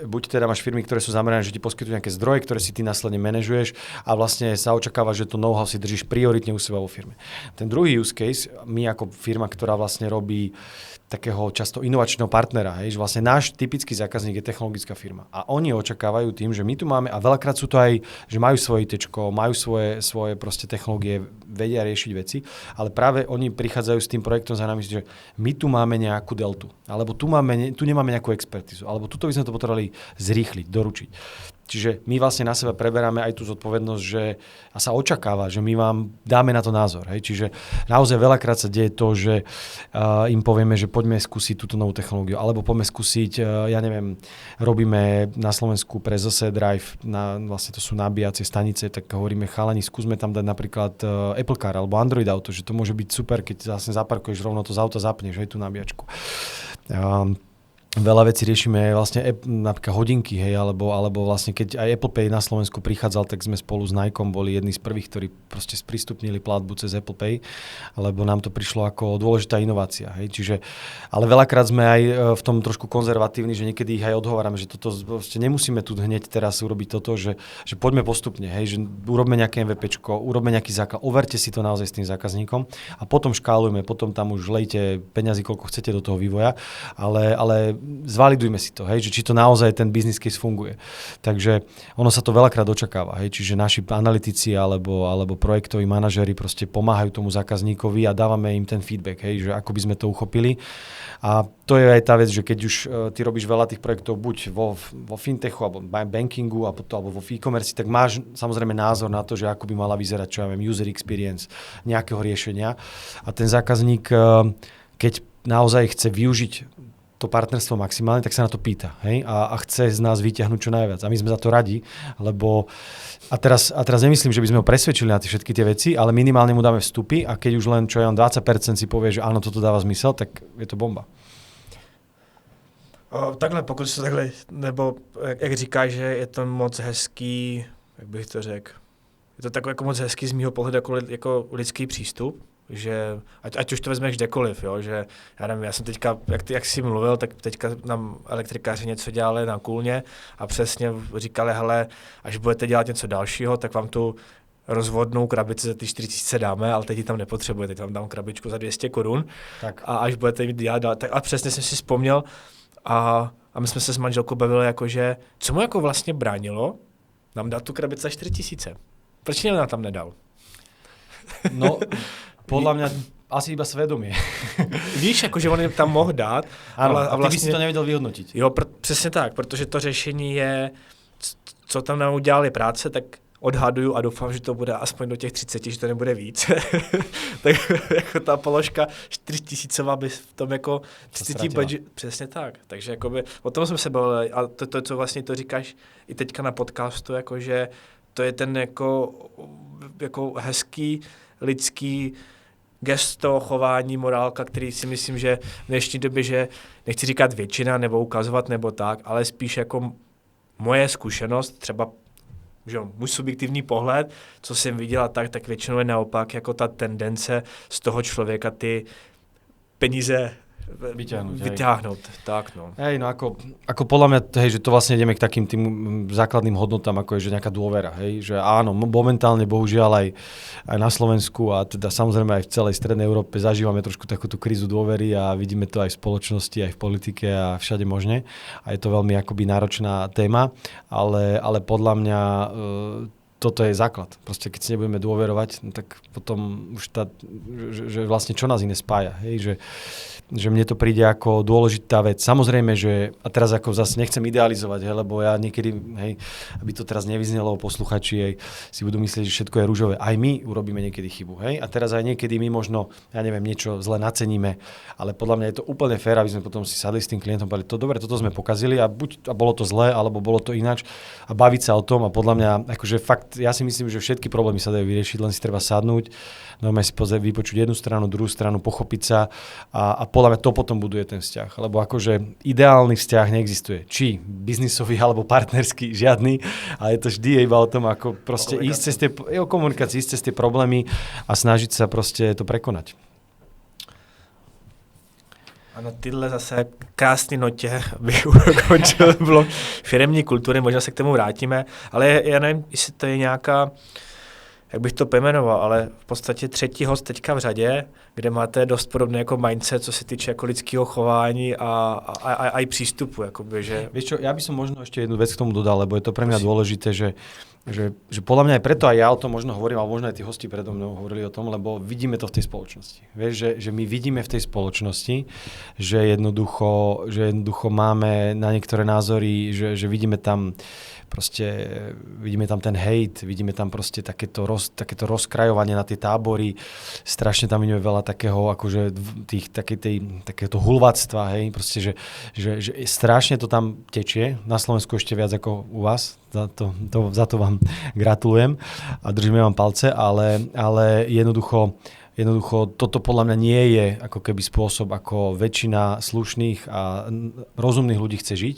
[SPEAKER 2] buď teda máš firmy, ktoré sú zamerané, že ti poskytujú nejaké zdroje, ktoré si ty následne manažuješ a vlastne sa očakáva, že to know-how si držíš prioritne u seba vo firme. Ten druhý use case, my ako firma, ktorá vlastne robí takého často inovačného partnera, hej, že vlastne náš typický zákazník je technologická firma. A oni očakávajú tým, že my tu máme, a veľakrát sú to aj, že majú svoje ITčko, majú svoje proste technológie, vedia riešiť veci, ale práve oni prichádzajú s tým projektom za nami, že my tu máme nejakú deltu, alebo tu nemáme nejakú expertizu, alebo tuto by sme to potrebovali zrýchliť, doručiť. Čiže my vlastne na seba preberáme aj tú zodpovednosť, a sa očakáva, že my vám dáme na to názor. Hej? Čiže naozaj veľakrát sa deje to, že im povieme, že poďme skúsiť túto novú technológiu, alebo poďme skúsiť, robíme na Slovensku pre ZS Drive, vlastne to sú nabíjacie stanice, tak hovoríme chalani, skúsme tam dať napríklad Apple Car alebo Android Auto, že to môže byť super, keď vlastne zaparkuješ rovno to z auta, zapneš aj tú nabíjačku. Veľa vecí riešime vlastne napríklad hodinky, hej, alebo vlastne keď aj Apple Pay na Slovensku prichádzal, tak sme spolu s Nikom boli jedni z prvých, ktorí proste sprístupnili platbu cez Apple Pay, lebo nám to prišlo ako dôležitá inovácia, hej, čiže, ale veľakrát sme aj v tom trošku konzervatívni, že niekedy ich aj odhovárame, že toto proste nemusíme tu hneď teraz urobiť toto, že poďme postupne, hej, že urobme nejaké MVPčko, urobme nejaký základ, overte si to naozaj s tým zákazníkom a potom škálujme, potom tam už lejte peňazí, koľko chcete do toho vývoja, ale zvalidujme si to, hej, že či to naozaj ten business case funguje. Takže ono sa to veľakrát očakáva, hej, čiže naši analytici alebo projektoví manažéri proste pomáhajú tomu zákazníkovi a dávame im ten feedback, hej, že ako by sme to uchopili. A to je aj tá vec, že keď už ty robíš veľa tých projektov buď vo fintechu, alebo bankingu, alebo vo e-commerce, tak máš samozrejme názor na to, že ako by mala vyzerať, čo ja viem, user experience nejakého riešenia. A ten zákazník, keď naozaj chce využiť to partnerstvo maximálne, tak sa na to pýta, hej? A chce z nás vyťahnuť čo najviac. A my sme za to radi, lebo a teraz nemyslím, že by sme ho presvedčili na všetky tie veci, ale minimálne mu dáme vstupy a keď už len 20% si povie, že áno, toto dáva zmysel, tak je to bomba.
[SPEAKER 1] Takhle, pokud se takhle, nebo jak říkáš, že je to moc hezký, jak bych to řekl, je to takový jako moc hezký z mýho pohledu jako lidský přístup, že ať už to vezmeš kdekoliv, jo, že já nevím, já jsem teďka, jak jsi mluvil, tak teďka nám elektrikáři něco dělali na Kůlně a přesně říkali, hele, až budete dělat něco dalšího, tak vám tu rozvodnou krabici za ty 4000 dáme, ale teď ji tam nepotřebuje, teď vám dám krabičku za 200 korun a až budete jít dělat dál, tak a přesně jsem si vzpomněl a my jsme se s manželkou bavili, jakože, co mu jako vlastně bránilo nám dát tu krabici za 4000. Proč nám tam nedal?
[SPEAKER 2] No, podľa mňa asi iba svedomie.
[SPEAKER 1] Víš, jakože on jim tam mohl dát.
[SPEAKER 2] Ano, a vlastně, ty by si to nevěděl vyhodnotit.
[SPEAKER 1] Jo, přesně tak, protože to řešení je, co tam nám udělali práce, tak odhaduju a doufám, že to bude aspoň do těch 30, že to nebude víc. Tak jako ta položka 4000 by v tom jako 30 budget, přesně tak. Takže jakoby, o tom jsme se bavili a to, co vlastně to říkáš i teďka na podcastu, jakože to je ten jako hezký lidský gesto, chování, morálka, který si myslím, že v dnešní době, že nechci říkat většina nebo ukazovat nebo tak, ale spíš jako moje zkušenost, třeba že můj subjektivní pohled, co jsem viděla tak většinou je naopak jako ta tendence z toho člověka ty peníze vyťahnout. Tak, no.
[SPEAKER 2] Hej, no ako podľa mňa, hej, že to vlastne ideme k takým tým základným hodnotám, ako je, že nejaká dôvera, hej, že áno, momentálne bohužiaľ aj na Slovensku a teda samozrejme aj v celej strednej Európe zažívame trošku takúto krízu dôvery a vidíme to aj v spoločnosti, aj v politike a všade možne. A je to veľmi akoby náročná téma, ale podľa mňa toto je základ. Proste keď si nebudeme dôverovať, no tak potom už že vlastne čo nás iné spája, hej, že mne to príde ako dôležitá vec. Samozrejme, že, a teraz ako zase nechcem idealizovať, hej, lebo ja niekedy, hej, aby to teraz nevyznelo, posluchači hej, si budú myslieť, že všetko je ružové. Aj my urobíme niekedy chybu, hej, a teraz aj niekedy my možno, ja neviem, niečo zle naceníme, ale podľa mňa je to úplne fér, aby sme potom si sadli s tým klientom a povedali, to dobre, toto sme pokazili a buď a bolo to zle, alebo bolo to ináč a baviť sa o tom a podľa mňa, akože fakt, ja si myslím, že všetky problémy sa dajú vyriešiť, len si treba sadnúť, normálne si vypočuť jednu stranu, druhú stranu, pochopiť sa a podľa mňa to potom buduje ten vzťah. Lebo akože ideálny vzťah neexistuje. Či biznisový alebo partnerský, žiadny. A je to vždy iba o tom, ako proste ísť cez tie, o komunikácii, ísť cez tie problémy a snažiť sa proste to prekonať.
[SPEAKER 1] A na tyhle zase krásné notě bych ukončil blok firemní kultury, možná se k tomu vrátíme, ale já nevím, jestli to je nějaká, jak bych to pojmenoval, ale v podstatě třetí host teďka v řadě, kde máte dost podobné jako mindset, co se týče jako lidského chování a i přístupu. Jakoby, že...
[SPEAKER 2] Vieš čo, ja by som možno ešte jednu vec k tomu dodal, lebo je to pre mňa dôležité, že podľa mňa aj preto aj ja o tom možno hovorím, ale možno aj tí hosti predo mnou hovorili o tom, lebo vidíme to v tej spoločnosti. Vieš, že my vidíme v tej spoločnosti, že jednoducho máme na niektoré názory, že vidíme tam ten hejt, vidíme tam proste takéto rozkrajovanie na tie tábory, strašne tam vidíme veľa takého, akože takéto hulváctva, hej, proste, že strašne to tam tečie, na Slovensku ešte viac ako u vás, za to vám gratulujem a držíme vám palce, ale jednoducho toto podľa mňa nie je ako keby spôsob, ako väčšina slušných a rozumných ľudí chce žiť.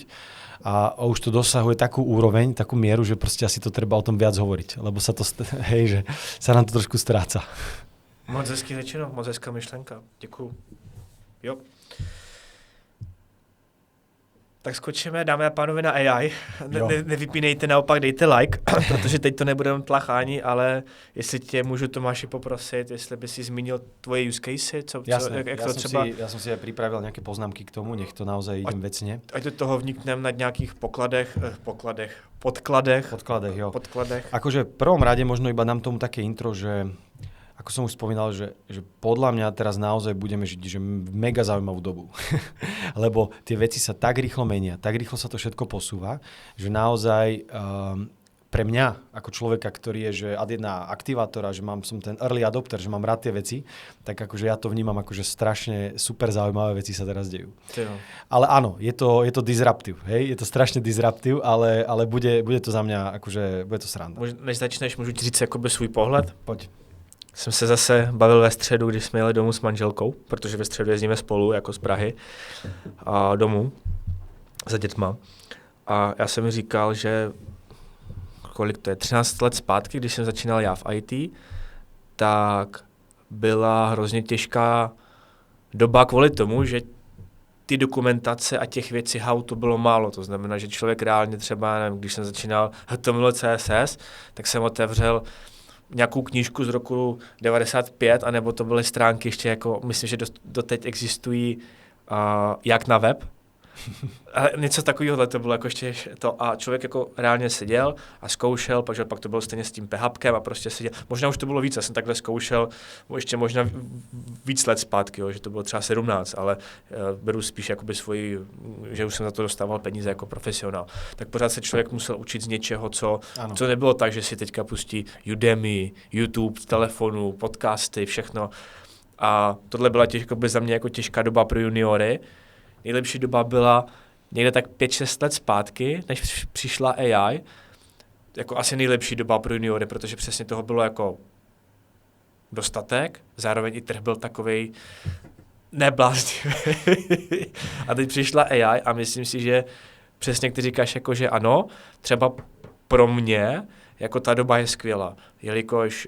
[SPEAKER 2] A už to dosahuje takú úroveň, takú mieru, že proste asi to treba o tom viac hovoriť, lebo sa to, hej, že sa nám to trošku stráca.
[SPEAKER 1] Moc hezky řečeno, moc hezká myšlenka. Děkuju. Jo. Tak skočíme, dámy a pánové, na AI. Nevypínejte, naopak dejte like, protože teď to nebudeme tlachání, ale jestli tě můžu, Tomáši, poprosit, jestli by si zmínil tvoje use case,
[SPEAKER 2] Ja som si aj pripravil nejaké poznámky k tomu, nech to naozaj idem vecne.
[SPEAKER 1] Ať do toho vniknem na nejakých podkladech.
[SPEAKER 2] Akože v prvom rade možno iba dám tomu také intro, že ako som už spomínal, že podľa mňa teraz naozaj budeme žiť že mega zaujímavú dobu. Lebo tie veci sa tak rýchlo menia, tak rýchlo sa to všetko posúva, že naozaj pre mňa, ako človeka, ktorý je že ad jedna aktivátora, že som ten early adopter, že mám rád tie veci, tak akože ja to vnímam ako, že strašne super zaujímavé veci sa teraz dejú. Ale áno, je to disruptive, hej? Je to strašne disruptive, ale bude to za mňa, akože bude to sranda.
[SPEAKER 1] Než začneš, můžu ti říct jakoby svůj pohled?
[SPEAKER 2] Poď.
[SPEAKER 1] Jsem se zase bavil ve středu, když jsme jeli domů s manželkou, protože ve středu jezdíme spolu jako z Prahy a domů za dětma. A já jsem mi říkal, že kolik to je, 13 let zpátky, když jsem začínal já v IT, tak byla hrozně těžká doba kvůli tomu, že ty dokumentace a těch věcí how to bylo málo. To znamená, že člověk reálně třeba, nevím, když jsem začínal HTML, CSS, tak jsem otevřel nějakou knížku z roku 95, anebo to byly stránky ještě jako, myslím, že doteď existují jak na web. A něco takového to bylo jako ještě to a člověk jako reálně seděl a zkoušel, protože pak to bylo stejně s tím PHPkem a prostě seděl. Možná už to bylo víc, já jsem takhle zkoušel ještě možná víc let zpátky, jo, že to bylo třeba 17, ale beru spíš jakoby svoji, že už jsem za to dostával peníze jako profesionál. Tak pořád se člověk musel učit z něčeho, co nebylo tak, že si teďka pustí Udemy, YouTube, telefonu, podcasty, všechno. A tohle byla za mě jako těžká doba pro juniory. Nejlepší doba byla někde tak 5-6 let zpátky, než přišla AI. Jako asi nejlepší doba pro juniory, protože přesně toho bylo jako dostatek. Zároveň i trh byl takovej nebláznivý. A teď přišla AI a myslím si, že přesně ty říkáš, jako, že ano, třeba pro mě jako ta doba je skvělá, jelikož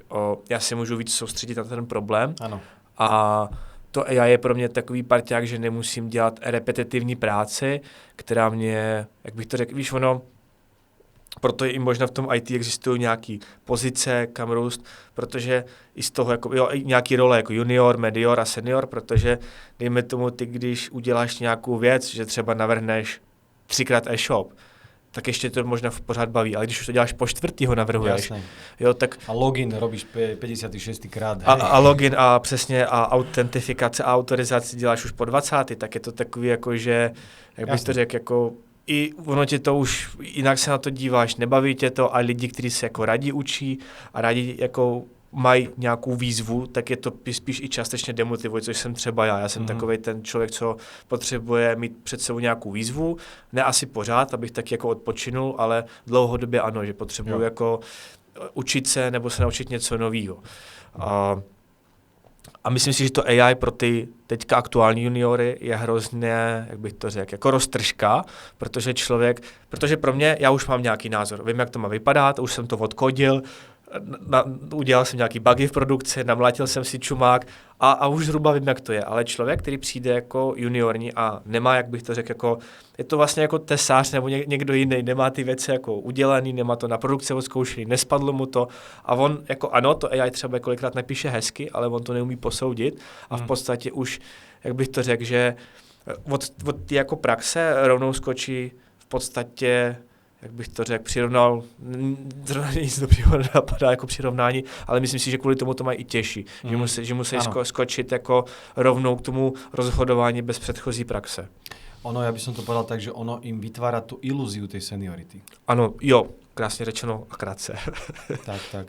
[SPEAKER 1] já se můžu víc soustředit na ten problém.
[SPEAKER 2] Ano.
[SPEAKER 1] A to AI je pro mě takový parťák, že nemusím dělat repetitivní práci, která mě, jak bych to řekl, víš, ono, proto i možná v tom IT existují nějaký pozice, kam růst, protože i z toho jako, jo, nějaký role jako junior, medior a senior, protože dejme tomu ty, když uděláš nějakou věc, že třeba navrhneš 3x e-shop, tak ještě to možná pořád baví, ale když už to děláš po 4. ho navrhuješ. Jo, tak
[SPEAKER 2] a login robíš 56. krát.
[SPEAKER 1] A login a přesně a autentifikace a autorizaci děláš už po 20. tak je to takový jako, že, jak bych to řekl, jako i ono tě to už, jinak se na to díváš, nebaví tě to a lidi, kteří se jako rádi učí a rádi jako mají nějakou výzvu, tak je to spíš i částečně demotivuje, což jsem třeba já. Já jsem takovej ten člověk, co potřebuje mít před sebou nějakou výzvu, ne asi pořád, abych tak jako odpočinul, ale dlouhodobě ano, že potřebuju jako učit se nebo se naučit něco nového. A myslím si, že to AI pro ty teďka aktuální juniory je hrozně, jak bych to řekl, jako roztržka, protože pro mě, já už mám nějaký názor, vím, jak to má vypadat, už jsem to odkodil, udělal jsem nějaký bugy v produkci, namlátil jsem si čumák a už zhruba vím, jak to je. Ale člověk, který přijde jako juniorní a nemá, jak bych to řekl, jako, je to vlastně jako tesář nebo někdo jiný, nemá ty věci jako udělaný, nemá to na produkci odzkoušený, nespadlo mu to a on jako ano, to AI třeba kolikrát nepíše hezky, ale on to neumí posoudit a v podstatě už, jak bych to řekl, že od ty jako praxe rovnou skočí v podstatě, jak bych to řekl, přirovnal, zrovna nic dobrýho nenapadá jako přirovnání, ale myslím si, že kvůli tomu to mají i těžší, že musí skočit jako rovnou k tomu rozhodování bez předchozí praxe.
[SPEAKER 2] Ono, ja by som to povedal tak, že ono im vytvára tú ilúziu tej seniority.
[SPEAKER 1] Ano, jo, krásne rečeno a krátce.
[SPEAKER 2] Tak.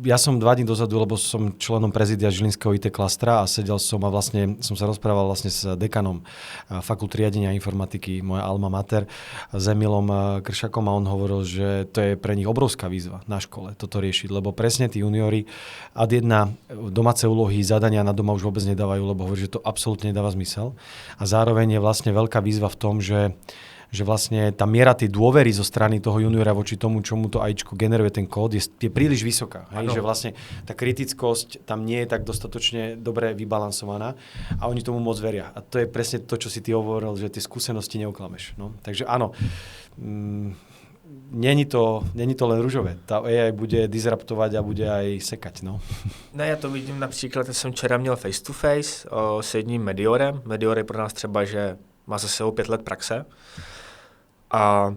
[SPEAKER 2] Ja som 2 dní dozadu, lebo som členom prezidia Žilinského IT klastra a sedel som a vlastne som sa rozprával vlastne s dekanom fakulty riadenia informatiky, moja alma mater, s Emilom Kršakom a on hovoril, že to je pre nich obrovská výzva na škole toto riešiť, lebo presne tí juniori ad jedna domáce úlohy, zadania na doma už vôbec nedávajú, lebo hovorí, že to absolútne nedáva zmysel a zároveň je vlastne veľká výzva v tom, že vlastne tá miera tej dôvery zo strany toho juniora voči tomu, čomu to AIčko generuje ten kód, je príliš vysoká. Že vlastne tá kritickosť tam nie je tak dostatočne dobre vybalansovaná a oni tomu moc veria. A to je presne to, čo si ty hovoril, že tie skúsenosti neoklameš. No? Takže áno, není to len ružové. Tá AI bude disruptovať a bude aj sekať. No.
[SPEAKER 1] Ne, já to vidím například, já jsem včera měl face to face s jedním mediorem. Medior je pro nás třeba, že má za sebou 5 let praxe. A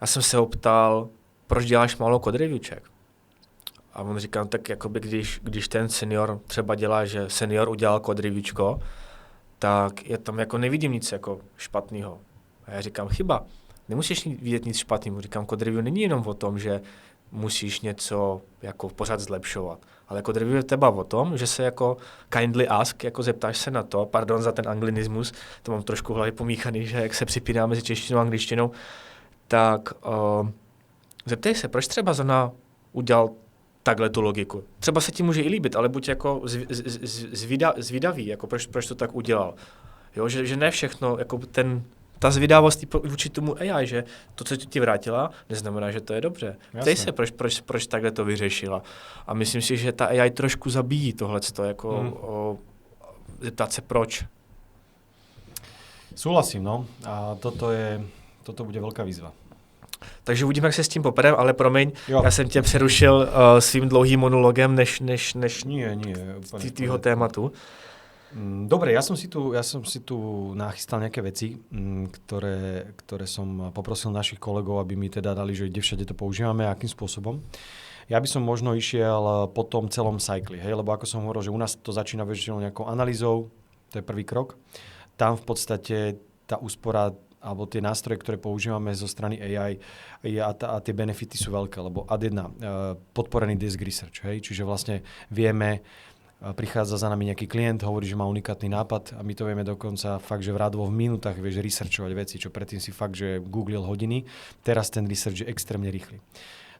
[SPEAKER 1] já jsem se ho ptal, proč děláš málo code reviewček? A on říkal, tak jakoby když ten senior třeba dělá, že senior udělal code reviewčko, tak já tam jako nevidím nic jako špatného. A já říkám, chyba, nemusíš vidět nic špatného. Říkám, code review není jenom o tom, že musíš něco jako pořád zlepšovat. Ale code review je teba o tom, že se jako kindly ask, jako zeptáš se na to, pardon za ten anglinismus, to mám trošku v hlavě pomíchaný, že jak se připínáme mezi češtinou a angličtinou, tak zeptej se, proč třeba zrovna udělal takhle tu logiku. Třeba se ti může i líbit, ale buď jako zvídavý, jako proč to tak udělal. Jo, že ne všechno, jako ta zvědavost vůči tomu AI, že to, co ti vrátila, neznamená, že to je dobře. Ptej se, proč takhle to vyřešila. A myslím si, že ta AI trošku zabíjí tohleto, jako zeptat se proč.
[SPEAKER 2] Súhlasím, no. A toto bude veľká výzva.
[SPEAKER 1] Takže uvidíme, jak se s tím poperem, ale promiň, já jsem tě přerušil svým dlouhým monologem, než tvýho tématu.
[SPEAKER 2] Dobre, ja som si tu nachystal nejaké veci, ktoré som poprosil našich kolegov, aby mi teda dali, že kde všade to používame a akým spôsobom. Ja by som možno išiel po tom celom cykli, hej, lebo ako som hovoril, že u nás to začína väčšinou nejakou analýzou, to je prvý krok. Tam v podstate tá úspora alebo tie nástroje, ktoré používame zo strany AI a tie benefity sú veľké, lebo ad jedna podporený desk research, hej, čiže vlastne vieme, prichádza za nami nejaký klient, hovorí, že má unikátny nápad a my to vieme dokonca fakt, že v rádovo v minútach vieš researchovať veci, čo predtým si fakt, že googlil hodiny. Teraz ten research je extrémne rýchly.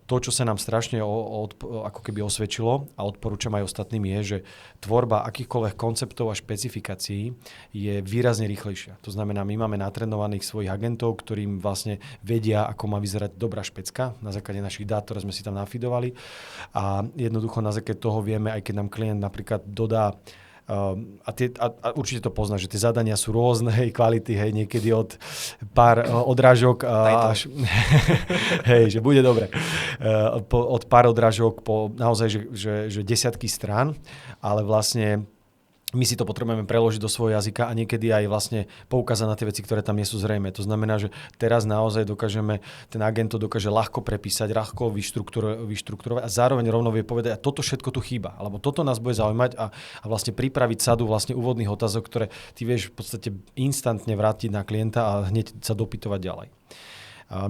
[SPEAKER 2] To, čo sa nám strašne ako keby osvedčilo a odporúčam aj ostatným je, že tvorba akýchkoľvek konceptov a špecifikácií je výrazne rýchlejšia. To znamená, my máme natrenovaných svojich agentov, ktorým vlastne vedia, ako má vyzerať dobrá špecka na základe našich dát, ktoré sme si tam nafidovali. A jednoducho na základe toho vieme, aj keď nám klient napríklad dodá A určite to poznáš, že tie zadania sú rôzne kvality, hej, niekedy od pár odrážok až... hej, že bude dobre. Od pár odrážok po naozaj, že desiatky strán, ale vlastne my si to potrebujeme preložiť do svojho jazyka a niekedy aj vlastne poukázať na tie veci, ktoré tam nie sú zrejme. To znamená, že teraz naozaj ten agent to dokáže ľahko prepísať, ľahko vyštruktúrovať a zároveň rovno vie povedať, a toto všetko tu chýba, alebo toto nás bude zaujímať a vlastne pripraviť sadu vlastne úvodných otázok, ktoré ty vieš v podstate instantne vrátiť na klienta a hneď sa dopytovať ďalej.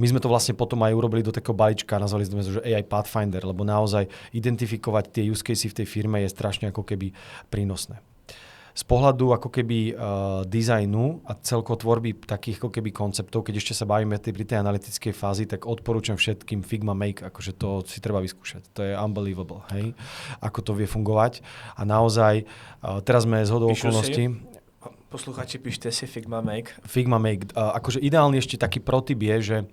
[SPEAKER 2] My sme to vlastne potom aj urobili do takého balíčka, nazvali sme to, že AI Pathfinder, lebo naozaj identifikovať tie use casey v tej firme je strašne ako keby prínosné. Z pohľadu ako keby dizajnu a celkotvorby takých ako keby konceptov, keď ešte sa bavíme pri tej analytickej fázi, tak odporúčam všetkým Figma Make, akože to si treba vyskúšať. To je unbelievable, hej, ako to vie fungovať. A naozaj, teraz sme zhodou okolností...
[SPEAKER 1] Posluchači, píšte si Figma Make.
[SPEAKER 2] Figma Make. Akože ideálne ešte taký protip je,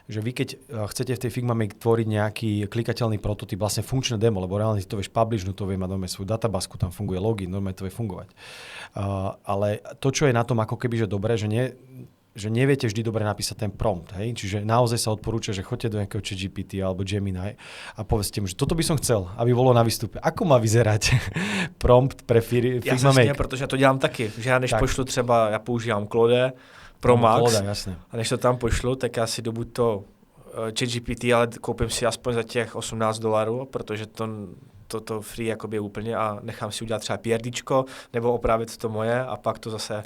[SPEAKER 2] že vy keď chcete v tej Figma Make tvoriť nejaký klikateľný prototyp, vlastne funkčné demo, lebo reálne si to vieš publishnúť, to vie mať normálne svoju databázku, tam funguje login, normálne to vie fungovať. Ale to, čo je na tom ako keby, že dobré, že neviete vždy dobre napísať ten prompt, hej? Čiže naozaj sa odporúča, že choďte do nejakého ChatGPT alebo Gemini a povedzte mu, že toto by som chcel, aby bolo na výstupe. Ako má vyzerať prompt pre Figma Make?
[SPEAKER 1] Jasně, protože to dělám taky, že já než pošlu třeba, já používám Claude Pro Max a než to tam pošlu, tak já si jdu buď to ChatGPT, ale koupím si aspoň za těch $18, protože to free jakoby úplně a nechám si udělat třeba PRDčko nebo opravit to moje a pak to zase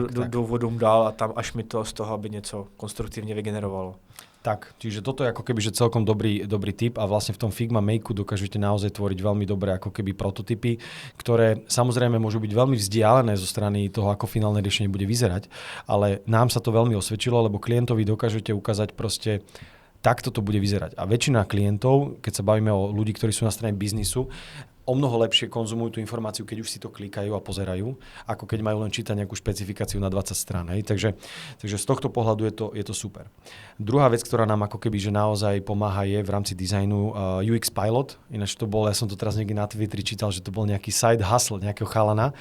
[SPEAKER 1] jdu vodům dál a tam až mi to z toho, aby něco konstruktivně vygenerovalo.
[SPEAKER 2] Tak, čiže toto je ako keby že celkom dobrý tip a vlastne v tom Figma Makeu dokážete naozaj tvoriť veľmi dobré ako keby prototypy, ktoré samozrejme môžu byť veľmi vzdialené zo strany toho, ako finálne riešenie bude vyzerať, ale nám sa to veľmi osvedčilo, lebo klientovi dokážete ukázať proste takto to bude vyzerať. A väčšina klientov, keď sa bavíme o ľudí, ktorí sú na strane biznisu, o mnoho lepšie konzumujú tú informáciu, keď už si to klikajú a pozerajú, ako keď majú len čítať nejakú špecifikáciu na 20 strán. Hej. Takže z tohto pohľadu je to super. Druhá vec, ktorá nám ako keby že naozaj pomáha je v rámci dizajnu UX Pilot. Ináč to bol, ja som to teraz niekde na Twitteri čítal, že to bol nejaký side hustle nejakého chalana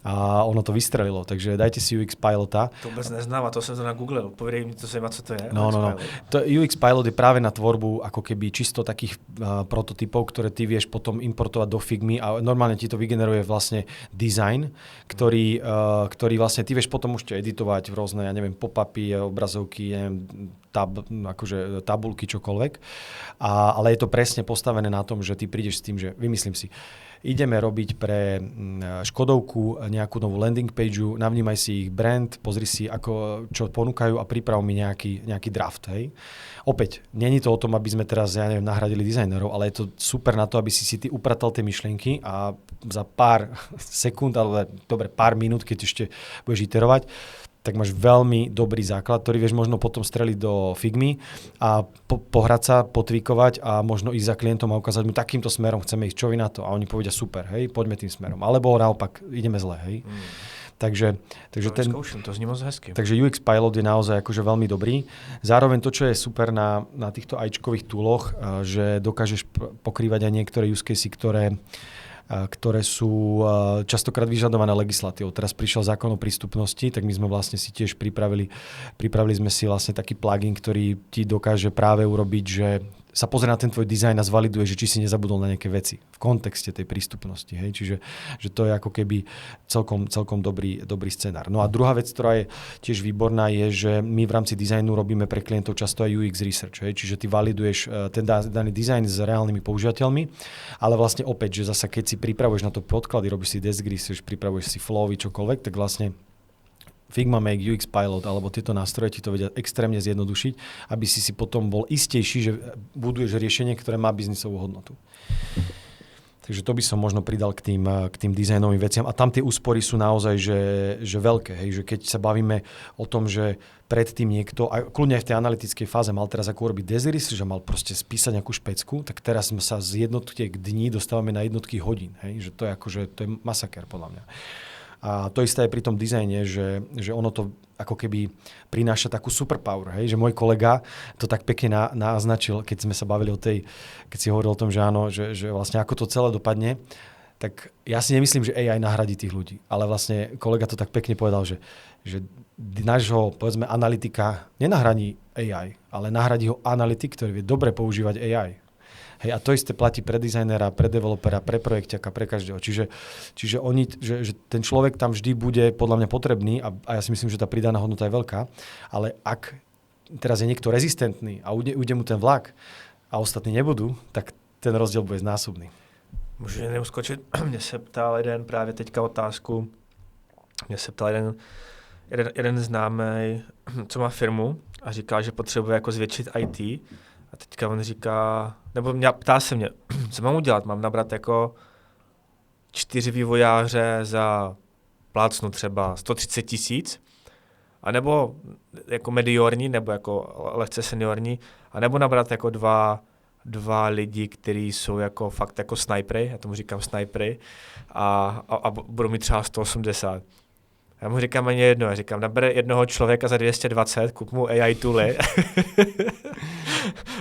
[SPEAKER 2] a ono to vystrelilo. Takže dajte si UX Pilota.
[SPEAKER 1] To vôbec neznám a to som to nagooglil. Povedej mi to zaujíma, co to je.
[SPEAKER 2] No. UX Pilot je práve na tvorbu ako keby čisto takých prototypov, ktoré ty vieš potom importovať do Figmy a normálne ti to vygeneruje vlastne design, ktorý vlastne ty vieš potom už editovať v rôzne, ja neviem, pop-upy, obrazovky, neviem, tabulky, čokoľvek. Ale je to presne postavené na tom, že ty prídeš s tým, že vymyslím si, ideme robiť pre Škodovku nejakú novú landing pageu, navnímaj si ich brand, pozri si, čo ponúkajú a priprav mi nejaký draft. Hej. Opäť, není to o tom, aby sme teraz, nahradili dizajnerov, ale je to super na to, aby si ty upratal tie myšlienky a za pár sekúnd, alebo dobre, pár minút, keď ešte budeš iterovať, tak máš veľmi dobrý základ, ktorý vieš možno potom streliť do Figmy a pohrať sa, potvíkovať a možno ísť za klientom a ukázať mu, takýmto smerom chceme ísť, čo vy na to? A oni povedia super, hej, poďme tým smerom. Alebo naopak, ideme zle, hej. Takže
[SPEAKER 1] to zní moc hezky.
[SPEAKER 2] Takže UX Pilot je naozaj akože veľmi dobrý. Zároveň to, čo je super na týchto AIčkových túloch, že dokážeš pokrývať aj niektoré use casey, ktoré sú častokrát vyžadované legislatívou. Teraz prišiel zákon o prístupnosti, tak my sme vlastne si tiež pripravili sme si vlastne taký plugin, ktorý ti dokáže práve urobiť, že sa pozrie na ten tvoj dizajn a zvaliduje, že či si nezabudol na nejaké veci v kontexte tej prístupnosti. Hej? Čiže že to je ako keby celkom dobrý scenár. No a druhá vec, ktorá je tiež výborná, je, že my v rámci dizajnu robíme pre klientov často aj UX research. Hej? Čiže ty validuješ ten daný dizajn s reálnymi používateľmi, ale vlastne opäť, že zasa keď si pripravuješ na to podklady, robíš si desk research, pripravuješ si flowy, čokoľvek, tak vlastne Figma Make, UX Pilot alebo tieto nástroje ti to vedia extrémne zjednodušiť, aby si potom bol istejší, že buduješ riešenie, ktoré má biznisovú hodnotu. Takže to by som možno pridal k tým dizajnovým veciam. A tam tie úspory sú naozaj že veľké. Hej? Že keď sa bavíme o tom, že predtým niekto, a kľudne aj v tej analytickej fáze mal teraz ako urobiť desk research, že mal proste spísať nejakú špecku, tak teraz sme sa z jednotiek dní dostávame na jednotky hodín. Hej? Že to je akože, to je masaker podľa mňa. A to isté je pri tom dizajne, že ono to ako keby prináša takú superpower, hej? Že môj kolega to tak pekne naznačil, keď sme sa bavili keď si hovoril o tom, že áno, že vlastne ako to celé dopadne, tak ja si nemyslím, že AI nahradí tých ľudí. Ale vlastne kolega to tak pekne povedal, že nášho, povedzme, analytika nenahradí AI, ale nahradí ho analytik, ktorý vie dobre používať AI. Hej, a to isté platí pre dizajnera, pre developera, pre projekťaka, pre každého. Čiže že ten človek tam vždy bude podľa mňa potrebný a ja si myslím, že tá pridaná hodnota je veľká, ale ak teraz je niekto rezistentný a ujde mu ten vlak a ostatní nebudú, tak ten rozdiel bude znásobný.
[SPEAKER 1] Můžu jenom skočit. Mě se ptal jeden právě teďka otázku. Mě se ptal jeden známý, co má firmu a říká, že potřebuje jako zvětšit IT. A teďka on říká, nebo ptá se mě, co mám udělat? Mám nabrat jako 4 vývojáře za plácnu třeba 130 000, anebo jako mediorní, nebo jako lehce seniorní, anebo nabrat jako dva lidi, kteří jsou jako fakt jako snajpery, já tomu říkám snajpery, a budou mít třeba 180. Já mu říkám ani jedno, já říkám, naber jednoho člověka za 220, kup mu AI tooly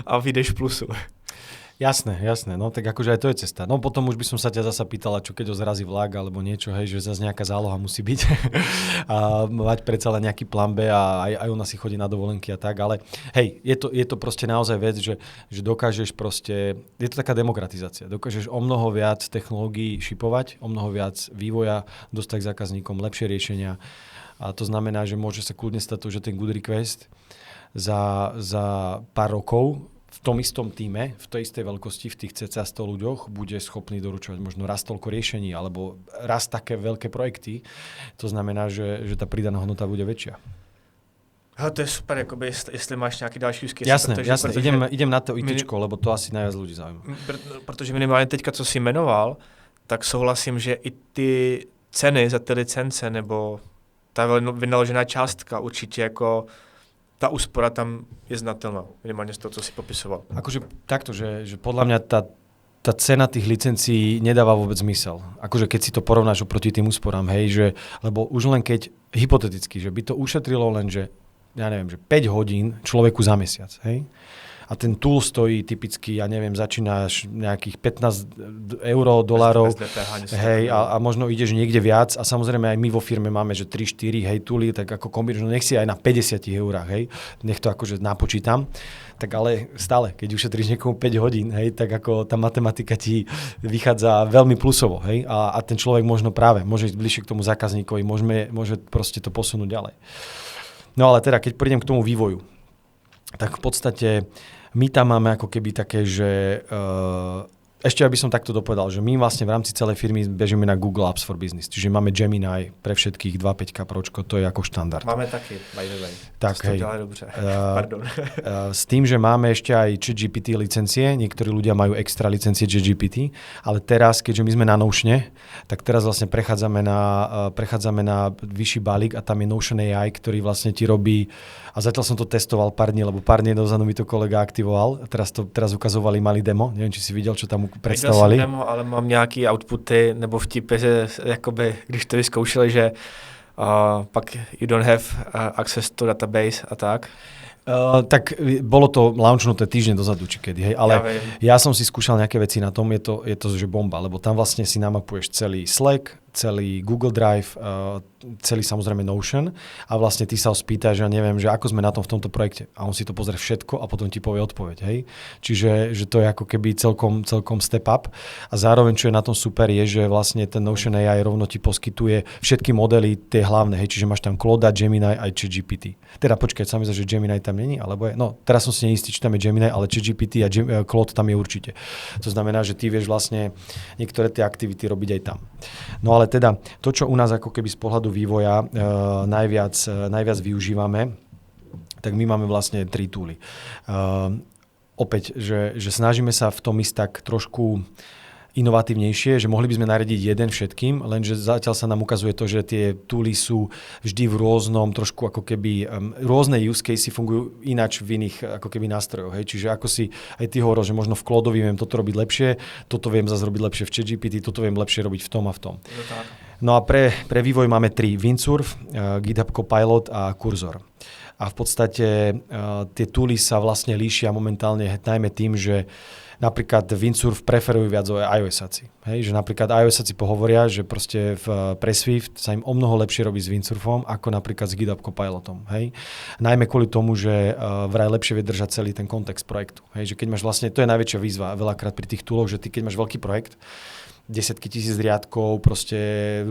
[SPEAKER 1] a vyjdeš v plusu.
[SPEAKER 2] Jasné, no tak akože aj to je cesta. No potom už by som sa ťa zasa pýtala, čo keď ho zrazí vlak alebo niečo, hej, že zase nejaká záloha musí byť a mať predsa len nejaký plán B a aj ona si chodí na dovolenky a tak, ale hej, je to proste naozaj vec, že dokážeš proste, je to taká demokratizácia, dokážeš o mnoho viac technológií šipovať, o mnoho viac vývoja, dostať k zákazníkom lepšie riešenia a to znamená, že môže sa kľudne stať to, že ten good request za pár rokov v tom istom týme, v tej istej veľkosti, v tých cca 100 ľuďoch bude schopný doručovať možno raz toľko riešení alebo raz také veľké projekty. To znamená, že tá pridaná hodnota bude väčšia.
[SPEAKER 1] Ale to je super, jakoby, jestli máš nějaký další use case.
[SPEAKER 2] Jasné, idem na to ITčko, lebo to asi najviac ľudí zaujíma.
[SPEAKER 1] Protože minimálně teďka, co jsi jmenoval, tak souhlasím, že i ty ceny za ty licence nebo ta vynaložená částka určitě jako tá úspora tam je znatelná, minimálne z toho, co si popisoval.
[SPEAKER 2] Akože takto, že podľa mňa tá cena tých licencií nedáva vôbec zmysel. Akože keď si to porovnáš oproti tým úsporám, hej, lebo už len keď, hypoteticky, že by to ušetrilo len, že ja neviem, že 5 hodín človeku za mesiac, hej, a ten tool stojí typicky, ja neviem, začínaš nejakých 15 €, dolárov, hej, a možno ideš niekde viac a samozrejme aj my vo firme máme, že 3-4, hej, tooly, tak ako kombinuješ, no nech si aj na 50 €, hej, nech to akože napočítam, tak ale stále, keď ušetríš niekomu 5 hodín, hej, tak ako tá matematika ti vychádza veľmi plusovo, hej, a ten človek možno práve môže ísť bližšie k tomu zákazníkovi, môže proste to posunúť ďalej. No ale teda, keď prídem k tomu vývoju, tak v podstate my tam máme ako keby také, že ešte aby som takto dopovedal, že my vlastne v rámci celej firmy bežíme na Google Apps for Business, čiže máme Gemini pre všetkých 2.5 Pročko, to je ako štandard.
[SPEAKER 1] Máme taky, by the way.
[SPEAKER 2] Tak, hej.
[SPEAKER 1] To dobře. Pardon.
[SPEAKER 2] S tým, že máme ešte aj ChatGPT licencie, niektorí ľudia majú extra licencie ChatGPT, ale teraz, keďže my sme na Notione, tak teraz vlastne prechádzame na vyšší balík a tam je Notion AI, ktorý vlastne ti robí, a zatiaľ som to testoval pár dní, lebo pár dní dozadu mi to kolega aktivoval, teraz ukazovali malý demo, neviem, či si videl, čo tam predstavovali.
[SPEAKER 1] Viděl jsem demo, ale mám nějaký outputy nebo vtipy, že jakoby, když to vyzkoušeli, že pak you don't have access to database a tak.
[SPEAKER 2] Tak bolo to launchnuté týždeň dozadu, či kedy, hej, ale ja som si skúšal nejaké veci na tom, je to že bomba, lebo tam vlastne si namapuješ celý Slack, celý Google Drive, celý samozrejme Notion a vlastne ty sa ho spýtaš, ja neviem, že ako sme na tom v tomto projekte a on si to pozrie všetko a potom ti povie odpoveď, hej. Čiže že to je ako keby celkom step up a zároveň, čo je na tom super, je, že vlastne ten Notion AI rovno ti poskytuje všetky modely, tie hlavné, hej, čiže máš tam Claude, Gemini aj ChatGPT. Teda počkaj, sa mi zdá, že Gemini tam není, alebo je, no teraz som si neistý, či tam je Gemini, ale ChatGPT a Claude tam je určite. To znamená, že ty vieš vlastne niektoré tie aktivity robiť aj tam. No ale teda to, čo u nás ako keby z pohľadu vývoja najviac využívame, tak my máme vlastne 3 túly. Opäť, že snažíme sa v tom ísť tak trošku inovatívnejšie, že mohli by sme naradiť jeden všetkým, lenže zatiaľ sa nám ukazuje to, že tie túly sú vždy v rôznom, trošku ako keby rôzne use casey fungujú ináč v iných ako keby nástrojoch. Hej. Čiže ako si aj ty hovoril, že možno v Claudeovi viem toto robiť lepšie, toto viem zase robiť lepšie v ChatGPT, toto viem lepšie robiť v tom a v tom. No a pre vývoj máme 3. Windsurf, GitHub Copilot a Cursor. A v podstate tie tooly sa vlastne líšia momentálne najmä tým, že napríklad Windsurf preferujú viac iOS-aci. Hej, že napríklad iOS-aci pohovoria, že proste pre Swift sa im o mnoho lepšie robí s Windsurfom ako napríklad s GitHub Copilotom. Hej. Najmä kvôli tomu, že vraj lepšie vie držať celý ten kontext projektu. Hej, že keď máš vlastne, to je najväčšia výzva veľakrát pri tých tooloch, že ty keď máš veľký projekt, desiatky tisíc riadkov, proste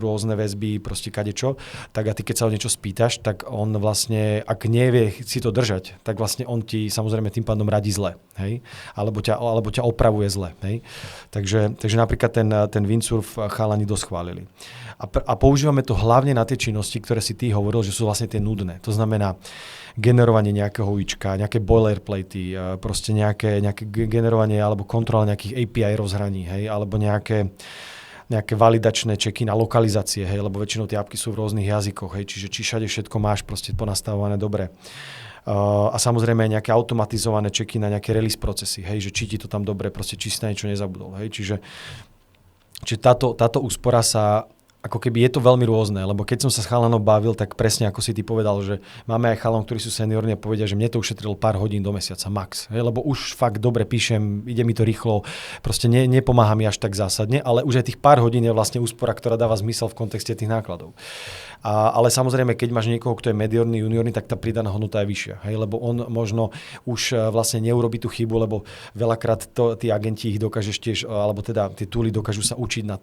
[SPEAKER 2] rôzne väzby, proste kadečo, tak a ty keď sa o niečo spýtaš, tak on vlastne, ak nevie si to držať, tak vlastne on ti samozrejme tým pádom radí zle, hej? Alebo ťa opravuje zle, hej? Takže napríklad ten Windsurf chalani dosť chválili. A používame to hlavne na tie činnosti, ktoré si ty hovoril, že sú vlastne tie nudné. To znamená generovanie nejakého UIčka, nejaké boilerplatey, proste nejaké generovanie alebo kontrola nejakých API rozhraní, hej, alebo nejaké validačné čeky na lokalizácie, hej, lebo väčšinou tie apky sú v rôznych jazykoch, hej, čiže či všade všetko máš proste ponastavované dobre. A samozrejme nejaké automatizované čeky na nejaké release procesy, hej, že či ti to tam dobre, proste či si na niečo nezabudol, hej, čiže táto úspora sa ako keby je to veľmi rôzne, lebo keď som sa s chalanom bavil, tak presne ako si ty povedal, že máme aj chalanov, ktorí sú seniorní a povedia, že mne to ušetrilo pár hodín do mesiaca max, hej, lebo už fakt dobre píšem, ide mi to rýchlo, proste nepomáha mi až tak zásadne, ale už aj tých pár hodín je vlastne úspora, ktorá dáva zmysel v kontexte tých nákladov. Ale samozrejme, keď máš niekoho, kto je mediorný, juniorný, tak tá pridaná hodnota je vyššia, hej, lebo on možno už vlastne neurobí tú chybu, lebo veľakrát tí agenti ich dokážeš tiež, alebo teda tie tooly dokážu sa učiť na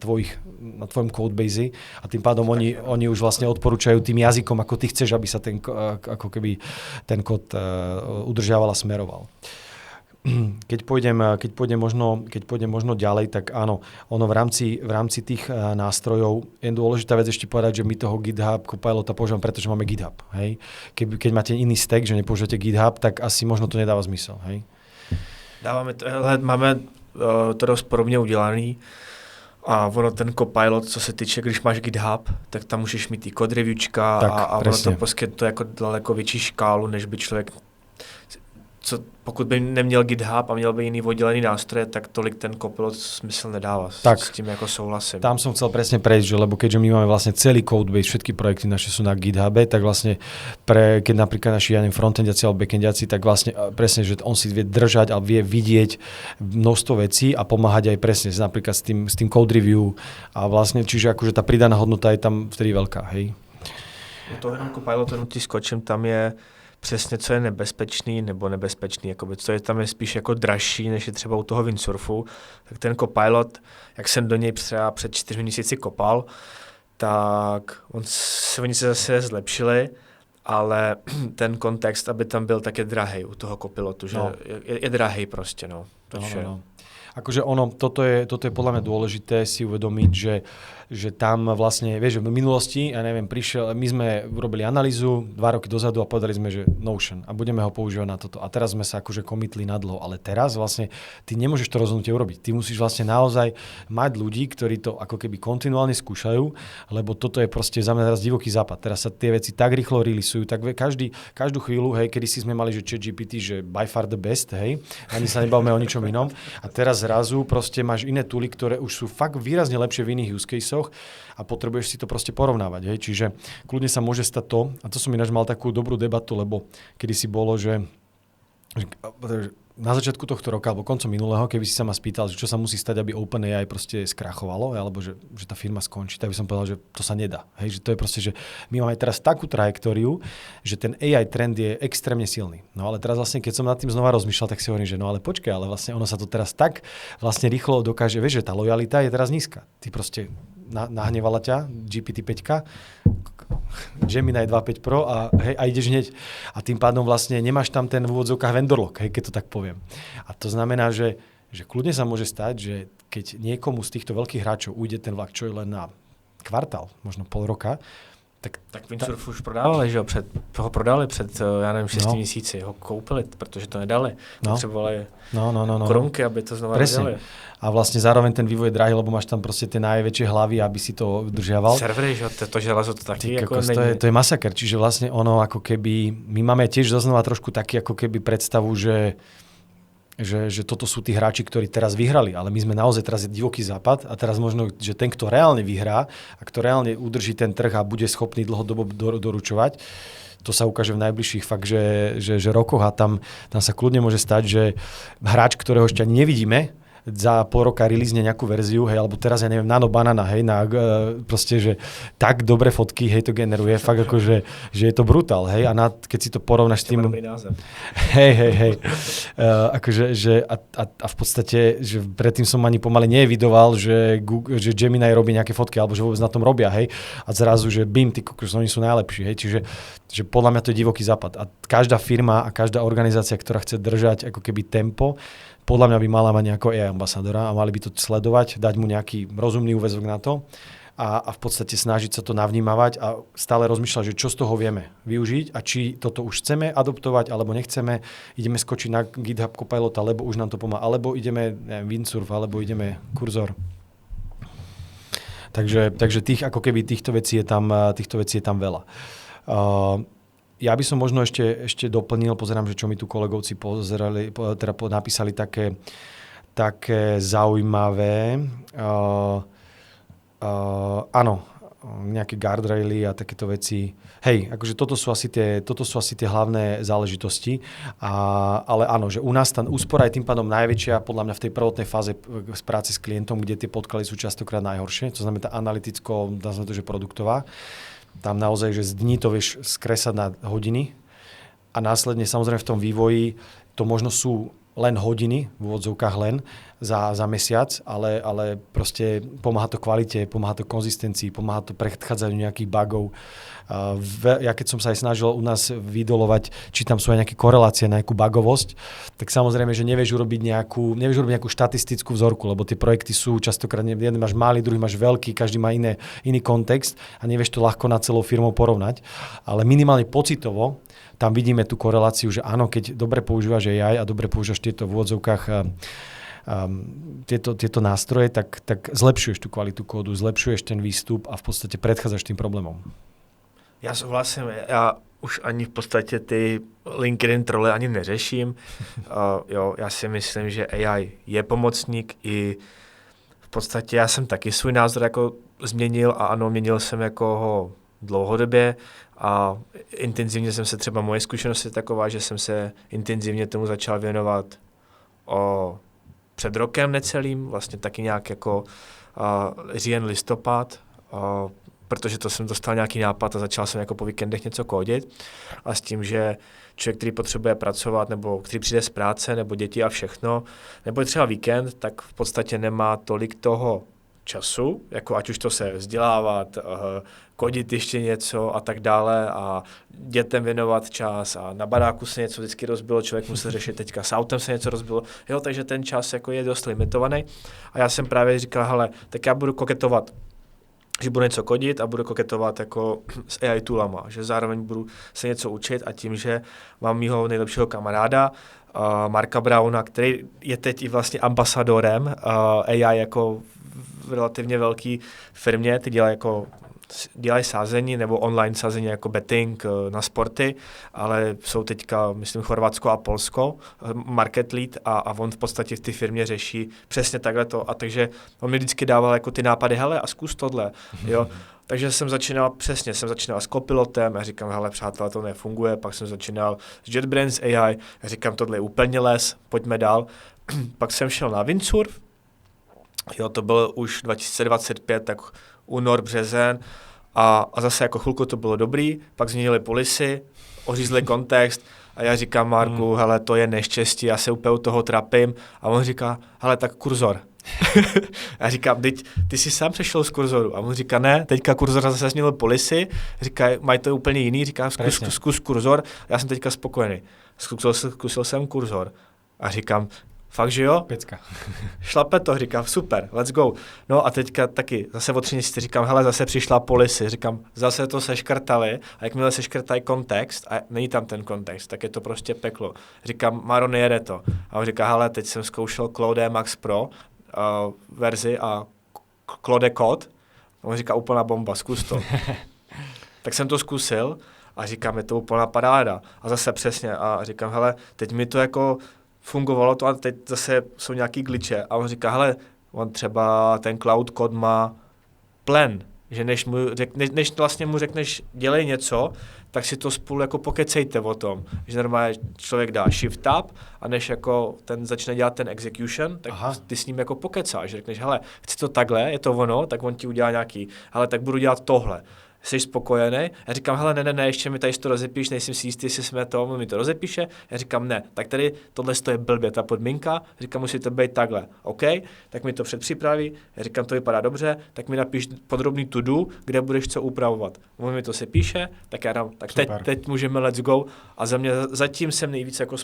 [SPEAKER 2] tvojom codebase a tým pádom oni už vlastne odporúčajú tým jazykom, ako ty chceš, aby sa ten kód udržiaval a smeroval. Keď pôjdem možno ďalej, tak áno, ono v rámci tých nástrojov je dôležitá vec ešte povedať, že my toho GitHub Copilota používame, pretože máme GitHub. Hej? Keď máte iný stack, že nepoužívate GitHub, tak asi možno to nedáva zmysel. Hej?
[SPEAKER 1] Máme to dost podobně udělaný. A ono ten Copilot, co se týče, když máš GitHub, tak tam můžeš mít i code reviewčka a ono to poskytuje jako daleko větší škálu, než by člověk, pokud by neměl GitHub a měl by jiný oddělený nástroje, tak tolik ten Copilot smysl nedává. Tak, s tím jako souhlasím.
[SPEAKER 2] Tam som chcel presne prejsť, že lebo keďže my máme vlastne celý codebase, všetky projekty naše sú na GitHube, tak vlastne keď napríklad naši frontendiaci alebo backendiaci, tak vlastne presne, že on si vie držať a vie vidieť množstvo vecí a pomáhať aj presne napríklad s tým code review a vlastne, čiže akože tá pridaná hodnota je tam vtedy veľká, hej.
[SPEAKER 1] U toho jenom Copilotu ti skočím, tam je přesně, co je nebezpečný nebo nebezpečný, jakoby, co je tam je spíš jako dražší, než je třeba u toho Windsurfu, tak ten Copilot, jak jsem do něj třeba před 4 měsíci kopal, tak oni se zase zlepšili, ale ten kontext, aby tam byl, tak je drahej u toho Copilotu, že je drahej prostě, no.
[SPEAKER 2] No. Akože toto je podľa mňa dôležité si uvedomiť, že tam vlastne, vieš, v minulosti, ja neviem, my sme urobili analýzu 2 roky dozadu a povedali sme, že Notion a budeme ho používať na toto. A teraz sme sa akože komitli na dlho, ale teraz vlastne ty nemôžeš to rozhodnutie urobiť. Ty musíš vlastne naozaj mať ľudí, ktorí to ako keby kontinuálne skúšajú, lebo toto je proste za mňa teraz divoký západ. Teraz sa tie veci tak rýchlo releaseujú, tak každú chvíľu, hej, kedy si sme mali, že ChatGPT, že by far the best, hej, ani sa nebavíme o ničom inom. A teraz zrazu proste máš iné tooly, ktoré už sú fakt výrazne lepšie v iných use caseoch a potrebuješ si to proste porovnávať. Hej? Čiže kľudne sa môže stať to, a to som ináč mal takú dobrú debatu, lebo kedysi bolo, že na začiatku tohto roka, alebo koncom minulého, keby si sa ma spýtal, že čo sa musí stať, aby OpenAI proste skrachovalo, alebo že tá firma skončí, tak by som povedal, že to sa nedá. Hej? Že to je proste, že my máme teraz takú trajektóriu, že ten AI trend je extrémne silný. No ale teraz vlastne, keď som nad tým znova rozmýšľal, tak si hovorím, že no ale počkaj, ale vlastne ono sa to teraz tak vlastne rýchlo dokáže, vieš, že tá lojalita je teraz nízka. Ty proste nahnevala ťa GPT-5, Gemini 2.5 Pro a ideš hneď. A tým pádom vlastne nemáš tam ten v úvodzovkách vendor lock, hej, keď to tak poviem. A to znamená, že kľudne sa môže stať, že keď niekomu z týchto veľkých hráčov ujde ten vlak, čo je len na kvartál, možno pol roka,
[SPEAKER 1] tak Windsurf už prodávali, že ho prodali před, já nevím, 6 měsíci, ho koupili, protože to nedali. Potřebovali korunky, aby to znova nedali.
[SPEAKER 2] A vlastne zároveň ten vývoj je drahý, lebo máš tam proste tie najväčšie hlavy, aby si to udržiaval.
[SPEAKER 1] Servery, že to železo to taky ako
[SPEAKER 2] to je masaker, čiže vlastne ono ako keby, my máme tiež zaznova trošku taký ako keby predstavu, že že toto sú tí hráči, ktorí teraz vyhrali, ale my sme naozaj teraz divoký západ a teraz možno, že ten, kto reálne vyhrá a kto reálne udrží ten trh a bude schopný dlhodobo doručovať, to sa ukáže v najbližších fakt, že rokoch a tam sa kľudne môže stať, že hráč, ktorého ešte ani nevidíme, za pol roka release nejakú verziu, hej, alebo teraz ja neviem, Nano Banana, hej, proste, že tak dobre fotky, hej, to generuje, fakt ako, že je to brutál, hej, a keď si to porovnáš s tým... Hej. Akože, a v podstate, že predtým som ani pomaly neevidoval, že Gemini robí nejaké fotky, alebo že vôbec na tom robia, hej, a zrazu, že bim, tí kokos, oni sú najlepší, hej, čiže že podľa mňa to je divoký západ. A každá firma a každá organizácia, ktorá chce držať ako keby tempo, podľa mňa by mala mať nejakého AI ambasadora a mali by to sledovať, dať mu nejaký rozumný úväzok na to a v podstate snažiť sa to navnímavať a stále rozmýšľať, že čo z toho vieme využiť a či toto už chceme adoptovať alebo nechceme. Ideme skočiť na GitHub Copilot, alebo už nám to pomáha, alebo ideme Windsurf, alebo ideme Cursor. Takže ako keby týchto vecí je tam veľa. Ja by som možno ešte doplnil, pozerám, že čo mi tu kolegovci napísali také zaujímavé. Áno, nejaké guardraily a takéto veci. Hej, akože toto sú asi tie hlavné záležitosti. Ale áno, že u nás tá úspora je tým pádom najväčšia podľa mňa v tej prvotnej fáze práce s klientom, kde tie podklady sú častokrát najhoršie. To znamená tá analyticko, dá sa to, že produktová. Tam naozaj, že z dní to vieš skresať na hodiny a následne samozrejme v tom vývoji to možno sú len hodiny, v úvodzovkách len, za mesiac, ale proste pomáha to kvalite, pomáha to konzistencii, pomáha to predchádzaniu nejakých bugov. Ja keď som sa aj snažil u nás vydolovať, či tam sú aj nejaké korelácie na nejakú bugovosť, tak samozrejme, že nevieš urobiť nejakú štatistickú vzorku, lebo tie projekty sú častokrát, jeden máš malý, druhý máš veľký, každý má iný kontext a nevieš to ľahko na celou firmou porovnať. Ale minimálne pocitovo tam vidíme tú koreláciu, že áno, keď dobre používaš AI a dobre používaš tieto v úvodzovkách tieto nástroje, tak zlepšuješ tú kvalitu kódu, zlepšuješ ten výstup a v podstate predchádzaš tým problémom.
[SPEAKER 1] Já souhlasím, já už ani v podstatě ty LinkedIn trole ani neřeším. Já si myslím, že AI je pomocník i v podstatě já jsem taky svůj názor jako změnil a ano, měnil jsem jako ho dlouhodobě a intenzivně jsem se třeba, moje zkušenost je taková, že jsem se intenzivně tomu začal věnovat před rokem necelým, vlastně taky nějak jako říjen, listopad, protože to jsem dostal nějaký nápad a začal jsem jako po víkendech něco kódit a s tím, že člověk, který potřebuje pracovat nebo který přijde z práce nebo děti a všechno, nebo je třeba víkend, tak v podstatě nemá tolik toho času, jako ať už to se vzdělávat, kodit ještě něco a tak dále a dětem věnovat čas a na baráku se něco vždycky rozbilo, člověk musel řešit teďka s autem se něco rozbilo, jo, takže ten čas jako je dost limitovaný a já jsem právě říkal, hele, tak já budu koketovat, že budu něco kodit a budu koketovat jako s AI toolama, že zároveň budu se něco učit a tím, že mám mýho nejlepšího kamaráda, Marka Brauna, který je teď i vlastně ambasadorem AI jako v relativně velké firmě, ty dělají sázení nebo online sázení jako betting na sporty, ale jsou teďka, myslím, Chorvatsko a Polsko, market lead a on v podstatě v té firmě řeší přesně takhle to a takže on mi vždycky dával jako ty nápady, hele a zkus tohle, jo. Takže jsem začínal s Copilotem a říkám, hele přátelé, to nefunguje, pak jsem začínal s JetBrains AI a říkám, tohle je úplně les, pojďme dál. Pak jsem šel na Windsurf, jo, to bylo už 2025, tak únor, březen a zase jako chvilku to bylo dobrý, pak změnili policy, ořízli kontext a já říkám Marku, hele, to je neštěstí, já se úplně u toho trapím a on říká, hele, tak Cursor. Já říkám, ty jsi sám přešel z Cursoru a on říká, ne, teďka Cursor zase změnil policy, říká, mají to úplně jiný, říká, zkus Cursor, já jsem teďka spokojený. Zkusil jsem Cursor a říkám, fakt, že jo?
[SPEAKER 2] Pecka.
[SPEAKER 1] Šlape to, říkám, super, let's go. No a teďka taky, zase o 3 měsíce říkám, hele, zase přišla policy, říkám, zase to seškrtali a jakmile seškrtají kontext a není tam ten kontext, tak je to prostě peklo. Říkám, Maro, nejede to. A on říká, hele, teď jsem zkoušel Claude Max Pro verzi a Claude Code. A on říká, úplná bomba, zkus to. Tak jsem to zkusil a říkám, je to úplná paráda. A zase přesně a říkám, hele, teď mi to jako fungovalo to a teď zase jsou nějaký glitche a on říká, hele, on třeba ten Cloud Code má plan, že než vlastně mu řekneš, dělej něco, tak si to spolu jako pokecejte o tom, že normálně člověk dá shift tab a než jako ten začne dělat ten execution, tak ty s ním jako pokecáš, že řekneš, hele, chci to takhle, je to ono, tak on ti udělá nějaký, hele, tak budu dělat tohle. Jsi spokojený? Já říkám, hele, ne, ještě mi tady to rozepíš, nejsem si jistý, jestli jsme to, on mi to rozepíše. Já říkám, ne, tak tady tohle je blbě, ta podmínka, říkám, musí to být takhle, OK, tak mi to předpřipraví, já říkám, to vypadá dobře, tak mi napiš podrobný to-do, kde budeš co upravovat. On mi to se píše, tak já dám, tak teď můžeme let's go a za mě zatím jsem nejvíc jako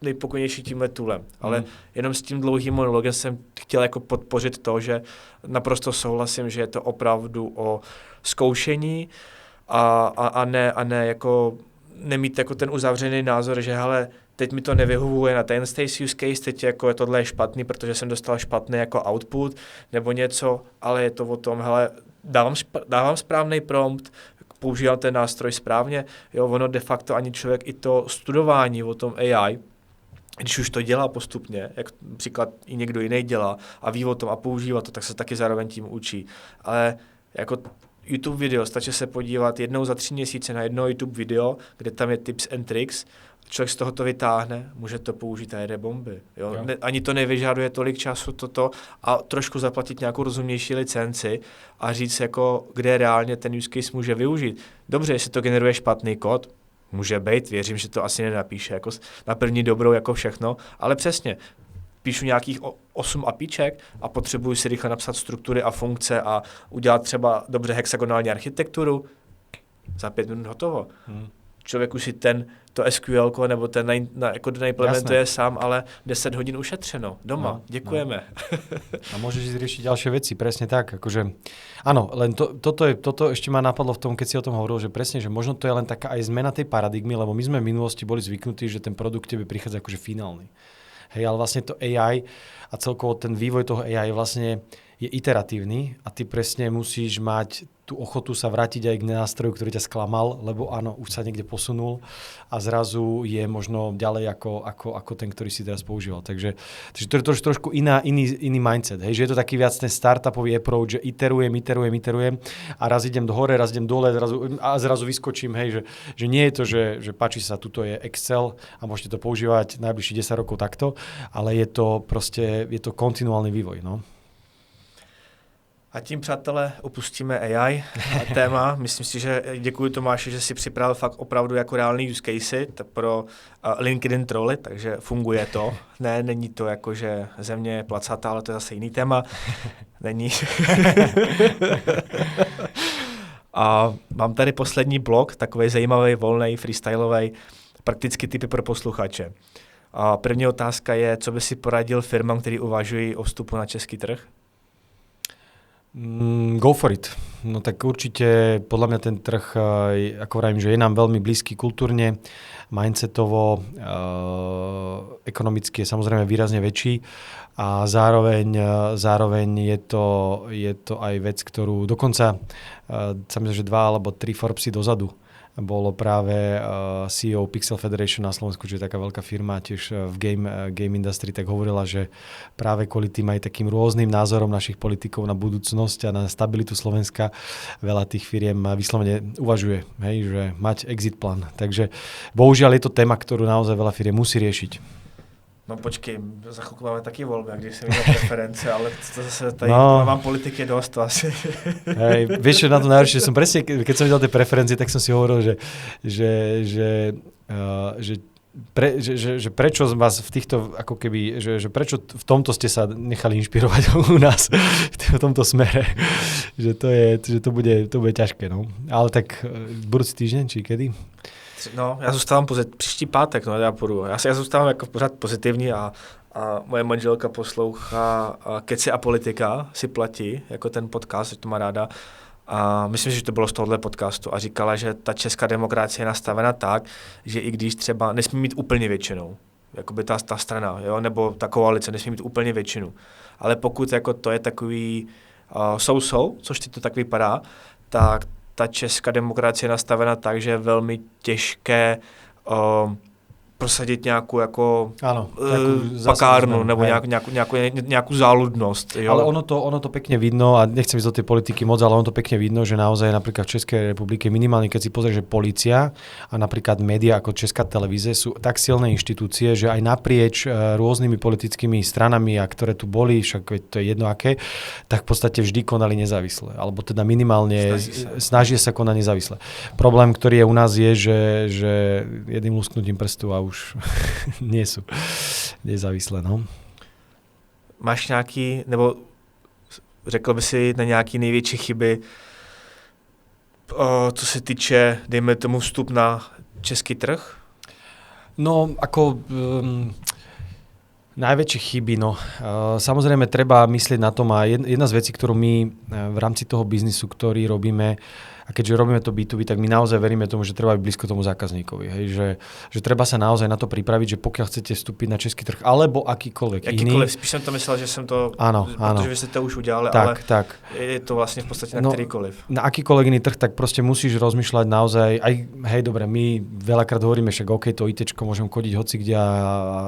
[SPEAKER 1] nejpokojnější tímhle toolem, ale jenom s tím dlouhým monologem jsem chtěl jako podpořit to, že naprosto souhlasím, že je to opravdu o zkoušení a ne jako nemít jako ten uzavřený názor, že hele, teď mi to nevyhovuje na ten use case, teď jako tohle je špatný, protože jsem dostal špatný jako output nebo něco, ale je to o tom, hele, dávám správný prompt, používám ten nástroj správně, jo, ono de facto ani člověk i to studování o tom AI, když už to dělá postupně, jak příklad i někdo jiný dělá a ví o tom a používá to, tak se taky zároveň tím učí. Ale jako YouTube video, stačí se podívat jednou za 3 měsíce na jedno YouTube video, kde tam je tips and tricks, člověk z toho to vytáhne, může to použít a jede bomby. Jo? Ani to nevyžaduje tolik času toto a trošku zaplatit nějakou rozumnější licenci a říct, jako, kde reálně ten use case může využít. Dobře, jestli to generuje špatný kód, může být, věřím, že to asi nenapíše jako na první dobrou jako všechno, ale přesně, píšu nějakých 8 APIček a potřebuji si rychle napsat struktury a funkce a udělat třeba dobře hexagonální architekturu, za 5 minut hotovo. Člověk už si to SQL nebo ten jako neimplementuje sám, ale 10 hodin ušetřeno doma. No, děkujeme. No.
[SPEAKER 2] A môžeš ísť riešiť ďalšie veci, presne tak. Akože, áno, len toto ešte ma napadlo v tom, keď si o tom hovoril, že presne, že možno to je len taká aj zmena tej paradigmy, lebo my sme v minulosti boli zvyknutí, že ten produkt tebe prichádza akože finálny. Hej, ale vlastne to AI a celkovo ten vývoj toho AI vlastne je iteratívny a ty presne musíš mať tú ochotu sa vrátiť aj k nástroju, ktorý ťa sklamal, lebo áno, už sa niekde posunul a zrazu je možno ďalej ako ten, ktorý si teraz používal. Takže to je trošku iný mindset. Hej, že je to taký viac ten startupový approach, že iterujem a raz idem do hore, raz idem dole a zrazu vyskočím. Hej, že nie je to, že páči sa, tuto je Excel a môžete to používať najbližších 10 rokov takto, ale je to kontinuálny vývoj. No.
[SPEAKER 1] A tím, přátelé, opustíme AI téma. Myslím si, že děkuji Tomáši, že si připravil fakt opravdu jako reálný use casey pro LinkedIn troly, takže funguje to. Ne, není to jako, že země je placatá, ale to je zase jiný téma. Není. A mám tady poslední blok, takový zajímavý, volný, freestylový, prakticky tipy pro posluchače. A první otázka je, co by si poradil firmám, který uvažují o vstupu na český trh?
[SPEAKER 2] Go for it. No tak určite podľa mňa ten trh, ako vravím, že je nám veľmi blízky kultúrne, mindsetovo, ekonomicky je samozrejme výrazne väčší a zároveň je to aj vec, ktorú dokonca sa myslím, že 2 alebo 3 Forbesy dozadu bolo práve CEO Pixel Federation na Slovensku, čo je taká veľká firma tiež v game industry, tak hovorila, že práve kvôli tým aj takým rôznym názorom našich politikov na budúcnosť a na stabilitu Slovenska veľa tých firiem vyslovene uvažuje, hej, že mať exit plán. Takže bohužiaľ je to téma, ktorú naozaj veľa firiem musí riešiť.
[SPEAKER 1] No počkej, za chvíľku máme taky voľby, když si vidím preference, ale to zase tady mám politiky dost asi.
[SPEAKER 2] Hej, vieš, čo na to najhoršie, som presne, keď som videl tie preferencie, tak som si hovoril, že prečo vás v týchto, ako keby, že prečo v tomto ste sa nechali inšpirovať u nás v tomto smere, že to bude ťažké, no. Ale tak budúci týždeň, či kedy?
[SPEAKER 1] No, já zůstávám příští pátek, no, já půjdu. Já zůstávám jako pořád pozitivní a moje manželka poslouchá Keci a politika, si platí, jako ten podcast, že to má ráda. A myslím, že to bylo z tohohle podcastu a říkala, že ta česká demokracie je nastavena tak, že i když třeba nesmí mít úplně většinou, jakoby ta strana, jo, nebo ta koalice nesmí mít úplně většinu. Ale pokud jako to je takový což ty to tak vypadá, tak ta česká demokracie je nastavena tak, že je velmi těžké prosadit nějakou jako
[SPEAKER 2] zásadnú,
[SPEAKER 1] pakárnu nebo nějakou záludnost. Jo?
[SPEAKER 2] Ale ono to pekne vidno, a nechcem ísť do tej politiky moc, ale ono to pekne vidno, že naozaj napríklad v Českej republike minimálne, keď si pozrieš, že polícia a napríklad média ako Česká televízia sú tak silné inštitúcie, že aj naprieč rôznymi politickými stranami, a ktoré tu boli, však to je jedno aké, tak v podstate vždy konali nezávisle. Alebo teda minimálne snažia sa konať nezávisle. Problém, ktorý je u nás je, že jedným lusknutím prstu a už nie sú nezávislé, no.
[SPEAKER 1] Máš nějaký, nebo řekl by si na nějaký největší chyby, co se týče, dejme tomu, vstup na český trh?
[SPEAKER 2] No, ako najväčšie chyby, no. Samozrejme, treba myslieť na tom, a jedna z vecí, ktorú my v rámci toho biznisu, ktorý robíme, a keďže robíme to B2B, tak my naozaj veríme tomu, že treba byť blízko tomu zákazníkovi. Hej? Že treba sa naozaj na to pripraviť, že pokiaľ chcete vstúpiť na český trh, alebo akýkoľvek iný.
[SPEAKER 1] Spíš jsem to myslel, že jsem to,
[SPEAKER 2] áno.
[SPEAKER 1] Protože vy ste to už udělali,
[SPEAKER 2] tak.
[SPEAKER 1] Je to vlastne v podstate na ktorýkoliv.
[SPEAKER 2] Na akýkoľvek iný trh, tak proste musíš rozmýšľať naozaj, aj hej, dobre, my veľakrát hovoríme, však OK, to ITčko môžem chodiť hocikde a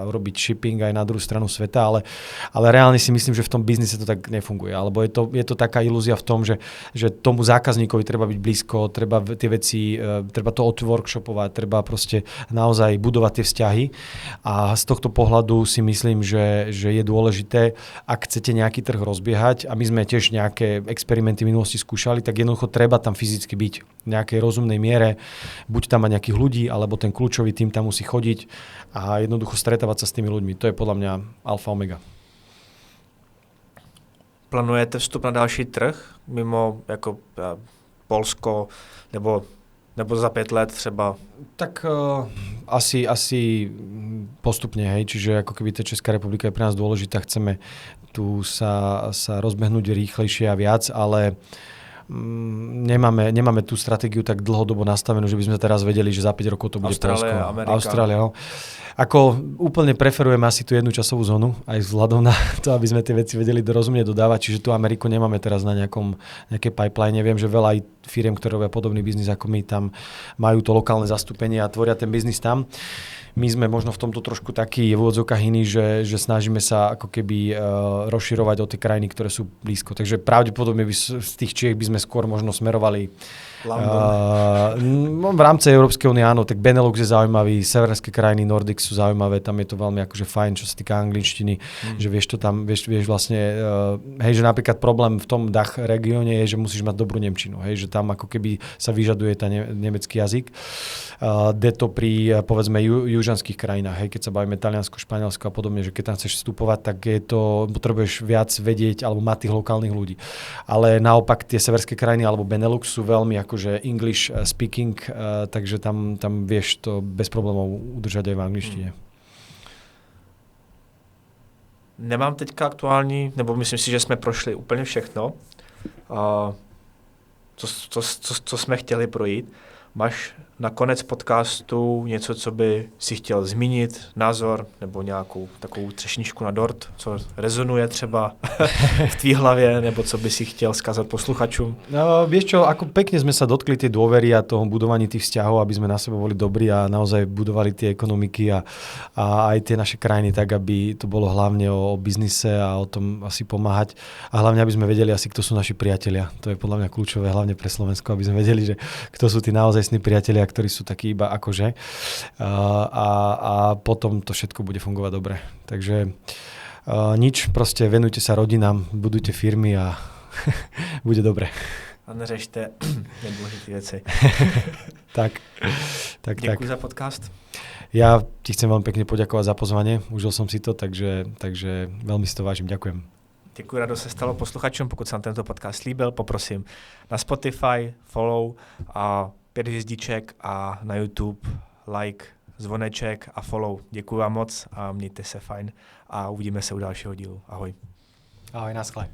[SPEAKER 2] robiť shipping aj na druhú stranu sveta, ale reálne si myslím, že v tom biznise to tak nefunguje. Alebo je to taká ilúzia v tom, že tomu zákazníkovi treba byť blízko, treba tie veci, treba to odworkshopovať, treba proste naozaj budovať tie vzťahy. A z tohto pohľadu si myslím, že je dôležité, ak chcete nejaký trh rozbiehať, a my sme tiež nejaké experimenty v minulosti skúšali, tak jednoducho treba tam fyzicky byť v nejakej rozumnej miere, buď tam mať nejakých ľudí, alebo ten kľúčový tým tam musí chodiť a jednoducho stretávať sa s tými ľuďmi. To je podľa mňa alfa omega.
[SPEAKER 1] Plánujete vstup na další trh, mimo jako Polsko, nebo za 5 let třeba?
[SPEAKER 2] Tak asi postupne, hej, čiže ako keby tá Česká republika je pre nás dôležitá, chceme tu sa rozbehnúť rýchlejšie a viac, ale nemáme tú stratégiu tak dlhodobo nastavenú, že by sme teraz vedeli, že za 5 rokov to bude Polsko. Austrália, no. Ako úplne preferujeme asi tú jednu časovú zónu, aj vzhľadom na to, aby sme tie veci vedeli dorozumne dodávať, čiže tú Ameriku nemáme teraz na nejaké pipeline. Viem, že veľa aj firiem, ktoré robia podobný biznis ako my, tam majú to lokálne zastúpenie a tvoria ten biznis tam. My sme možno v tomto trošku taký v úvodzovkách iní, že snažíme sa ako keby rozširovať o tie krajiny, ktoré sú blízko. Takže pravdepodobne z tých Čiech by sme skôr možno smerovali v rámci Európskej únie, áno, tak Benelux je zaujímavý, severské krajiny Nordic sú zaujímavé, tam je to veľmi akože fajn, čo sa týka angličtiny, že vieš to tam, vieš vlastne, hej, že napríklad problém v tom DACH regióne je, že musíš mať dobrú nemčinu, hej, že tam ako keby sa vyžaduje tá nemecký jazyk. To pri, povedzme, južanských krajinách, hej, keď sa bavíme Taliansko, Španielsko a podobne, že keď tam chceš vstupovať, tak potrebuješ viac vedieť alebo mať tých lokálnych ľudí. Ale naopak tie severské krajiny alebo Benelux sú veľmi akože English speaking, takže tam vieš to bez problémov udržať aj v angličtine.
[SPEAKER 1] Nemám teďka aktuální, nebo myslím si, že jsme prošli úplně všechno, co jsme chtěli projít. Máš na konec podcastu něco, co by si chtěl zmínit, názor nebo nějakou takovou třešničku na dort, co rezonuje třeba v tvý hlavě, nebo co by si chtěl skázať posluchačům?
[SPEAKER 2] No, vieš čo, ako pekne sme sa dotkli tej dôvery a toho budovaní tých vzťahov, aby sme na sebe boli dobrí a naozaj budovali tie ekonomiky a aj tie naše krajiny tak, aby to bolo hlavne o biznise a o tom asi pomáhať. A hlavne, aby sme vedeli asi, kto sú naši priatelia. To je podľa mňa kľúčové, hlavne pre Slovensko, aby sme vedeli, že kto sú tí naozajstní priatelia, ktorí sú takí iba akože. A potom to všetko bude fungovať dobre. Takže nič, proste venujte sa rodinám, budujte firmy a bude dobre.
[SPEAKER 1] A neřešte nedôležité veci.
[SPEAKER 2] Tak.
[SPEAKER 1] Ďakujem za podcast.
[SPEAKER 2] Ja ti chcem veľmi pekne poďakovať za pozvanie. Užil som si to, takže veľmi si to vážim. Ďakujem.
[SPEAKER 1] Děkuji, radost se stalo posluchačům. Pokud se vám tento podcast líbil, poprosím na Spotify, follow a 5 hvězdiček a na YouTube like, zvoneček a follow. Děkuji vám moc a mějte se fajn a uvidíme se u dalšího dílu. Ahoj.
[SPEAKER 2] Ahoj, naschle.